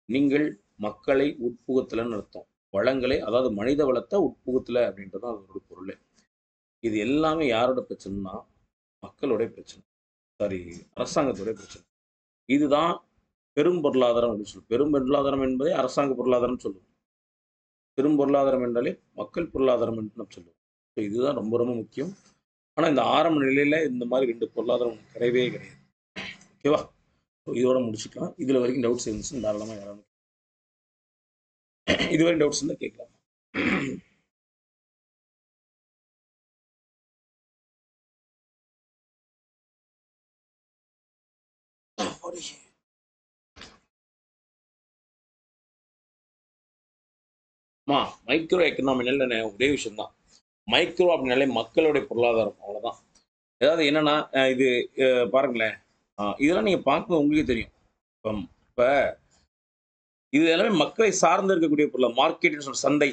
நீங்கள் மக்களை உட்புகுத்தலன்னு அர்த்தம். வளங்களை, அதாவது மனித வளத்தை உட்புகுத்தல அப்படின்றது அதோட பொருள். இது எல்லாமே யாரோட பிரச்சனைனா மக்களுடைய பிரச்சனை. சாரி, அரசாங்கத்துடைய பிரச்சனை. இதுதான் பெரும் பொருளாதாரம் அப்படின்னு சொல்லுவோம். பெரும் பொருளாதாரம் என்பதை அரசாங்க பொருளாதாரம் சொல்லுவோம். பெரும் பொருளாதாரம் என்றாலே மக்கள் பொருளாதாரம் என்று நம்ம சொல்லுவோம். ஸோ இதுதான் ரொம்ப ரொம்ப முக்கியம். ஆனா இந்த ஆரம்ப நிலையில இந்த மாதிரி 2 பொருளாதாரம் கிடையவே கிடையாது. ஓகேவா? இதோட முடிச்சுக்கலாம். இதுல வரைக்கும் டவுட்ஸ் இருந்துச்சுன்னா தாராளமா யாராவது இதுவரை டவுட்ஸ் இருந்தா கேட்கலாம். மைக்ரோ எக்கனாமினால ஒரே விஷயம் தான். மைக்ரோ அப்படின்னாலே மக்களுடைய பொருளாதாரம், அவ்வளவுதான். ஏதாவது என்னன்னா இது பாருங்களேன், இதெல்லாம் நீங்க பார்க்கும்போது உங்களுக்கே தெரியும். இப்ப இப்ப இது எல்லாமே மக்களை சார்ந்து இருக்கக்கூடிய பொருள். மார்க்கெட்னு சொல்ற சந்தை.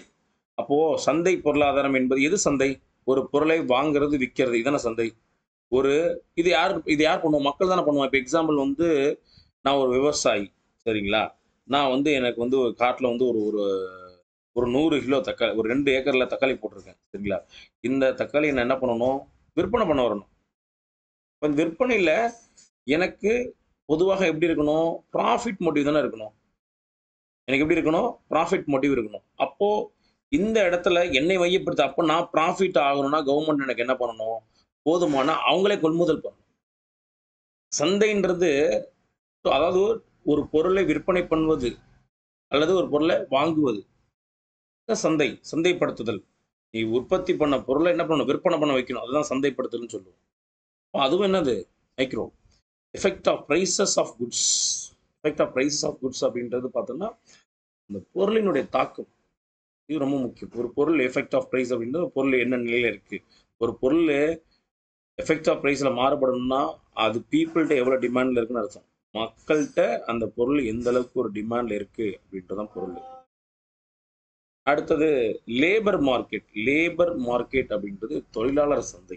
அப்போ சந்தை பொருளாதாரம் என்பது எது சந்தை? ஒரு பொருளை வாங்குறது, விக்கிறது. இதானே சந்தை. ஒரு இது யார் பண்ணுவோம்? மக்கள் தானே பண்ணுவோம். இப்ப எக்ஸாம்பிள் வந்து நான் ஒரு விவசாயி. சரிங்களா? நான் வந்து எனக்கு வந்து ஒரு காட்டுல வந்து ஒரு ஒரு ஒரு 100 கிலோ தக்காளி, ஒரு 2 ஏக்கர்ல தக்காளி போட்டிருக்கேன். சரிங்களா? இந்த தக்காளிய நான் என்ன பண்ணணும்? விற்பனை பண்ண வரணும். இப்ப இந்த விற்பனையில எனக்கு பொதுவாக எப்படி இருக்கணும்? ப்ராஃபிட் மோட்டிவ் தானே இருக்கணும். எனக்கு எப்படி இருக்கணும்? ப்ராஃபிட் மோட்டிவ் இருக்கணும். அப்போ இந்த இடத்துல என்னை மையப்படுத்தி அப்ப நான் ப்ராஃபிட் ஆகணும்னா கவர்ன்மெண்ட் எனக்கு என்ன பண்ணணும்? போதுமான அவங்களே கொள்முதல் பண்ணணும். சந்தைன்றது அதாவது ஒரு பொருளை விற்பனை பண்ணுவது அல்லது ஒரு பொருளை வாங்குவது. இதான் சந்தை. சந்தைப்படுத்துதல். நீ உற்பத்தி பண்ண பொருள என்ன பண்ணணும்? விற்பனை பண்ண வைக்கணும். அதுதான் சந்தைப்படுத்துதல்ன்னு சொல்லுவோம். அதுவும் என்னது? Micro. Effect of prices of goods. Effect of prices of goods அப்படின்றது பார்த்தோம்னா, அந்த பொருளினுடைய தாக்கம். இது ரொம்ப முக்கியம். ஒரு பொருள் எஃபெக்ட் ஆஃப் பிரைஸ் அப்படின்றது பொருள் என்ன நிலையில இருக்கு. ஒரு பொருள் எஃபெக்ட் ஆஃப் பிரைஸ்ல மாறுபடணும்னா, அது பீப்பிள்ட்ட எவ்வளோ டிமாண்ட்ல இருக்குன்னு அர்த்தம். மக்கள்ட்ட அந்த பொருள் எந்த அளவுக்கு ஒரு டிமாண்ட்ல இருக்கு அப்படின்றது தான் பொருள். அடுத்தது லேபர் மார்க்கெட். லேபர் மார்க்கெட் அப்படின்றது தொழிலாளர் சந்தை.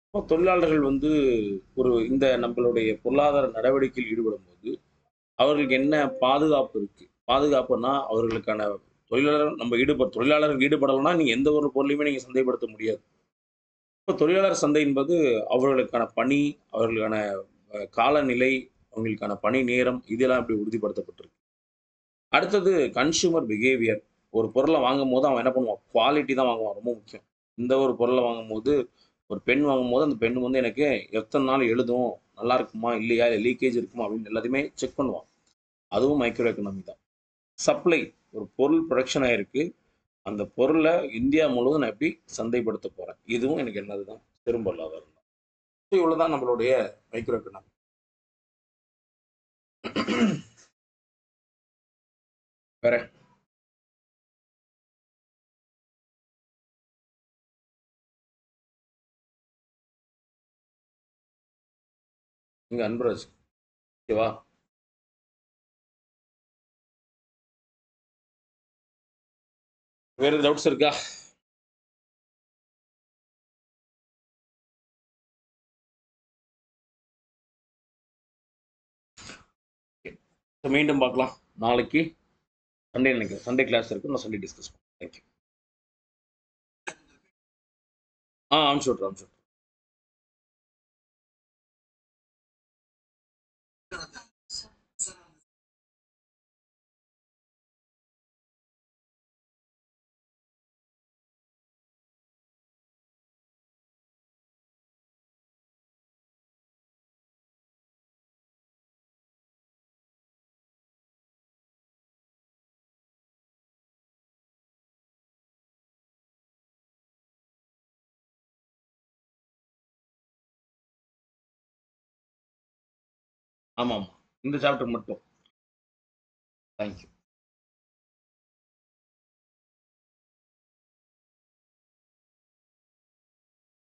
இப்போ தொழிலாளர்கள் வந்து இந்த நம்மளுடைய பொருளாதார நடவடிக்கையில் ஈடுபடும்போது, அவர்களுக்கு என்ன பாதுகாப்பு இருக்கு? பாதுகாப்புன்னா, அவர்களுக்கான தொழிலாளர்கள் ஈடுபடலைன்னா, நீங்க எந்த ஒரு பொருளையுமே நீங்க சந்தைப்படுத்த முடியாது. இப்போ தொழிலாளர் சந்தை என்பது அவர்களுக்கான பணி, அவர்களுக்கான காலநிலை, அவங்களுக்கான பணி நேரம் இதெல்லாம் இப்படி உறுதிப்படுத்தப்பட்டிருக்கு. அடுத்தது கன்சியூமர் பிஹேவியர். ஒரு பொருள வாங்கும்போது அவன் என்ன பண்ணுவான்? குவாலிட்டி தான் வாங்குவான். ரொம்ப முக்கியம். இந்த ஒரு பொருள வாங்கும்போது, ஒரு பென் வாங்கும்போது அந்த பென் வந்து எனக்கு எத்தன நாள் எழுதும்? நல்லா இருக்குமா? இல்லையா? இல்ல லீக்கேஜ் இருக்குமா? அப்படின்னு எல்லாத்தையுமே செக் பண்ணுவான். அதுவும் மைக்ரோ எக்கனாமி தான். சப்ளை. ஒரு பொருள் புரொடக்ஷன் ஆயிருக்கு. அந்த பொருள இந்தியா முழுவதும் நான் எப்படி சந்தைப்படுத்த போறேன்? இதுவும் எனக்கு என்னது தான்? பெரும் பொருளாதாரம் தான். இவ்வளவுதான் நம்மளுடைய மைக்ரோ எக்கனாமி. வேற? இங்க அன்பராஜ். ஓகேவா? வேற டவுட்ஸ் இருக்கா? மீண்டும் பார்க்கலாம். நாளைக்கு சண்டே நினைக்கிறேன். சண்டே கிளாஸ் இருக்கு. நான் சண்டே டிஸ்கஸ் பண்ணுறேன். தேங்க்யூ. அனுப்பிச்சு விட்றேன், அனுப்பிச்சு விட்றேன். ஆமாம், ஆமாம். இந்த சாப்டர் மட்டும். தேங்க்யூ.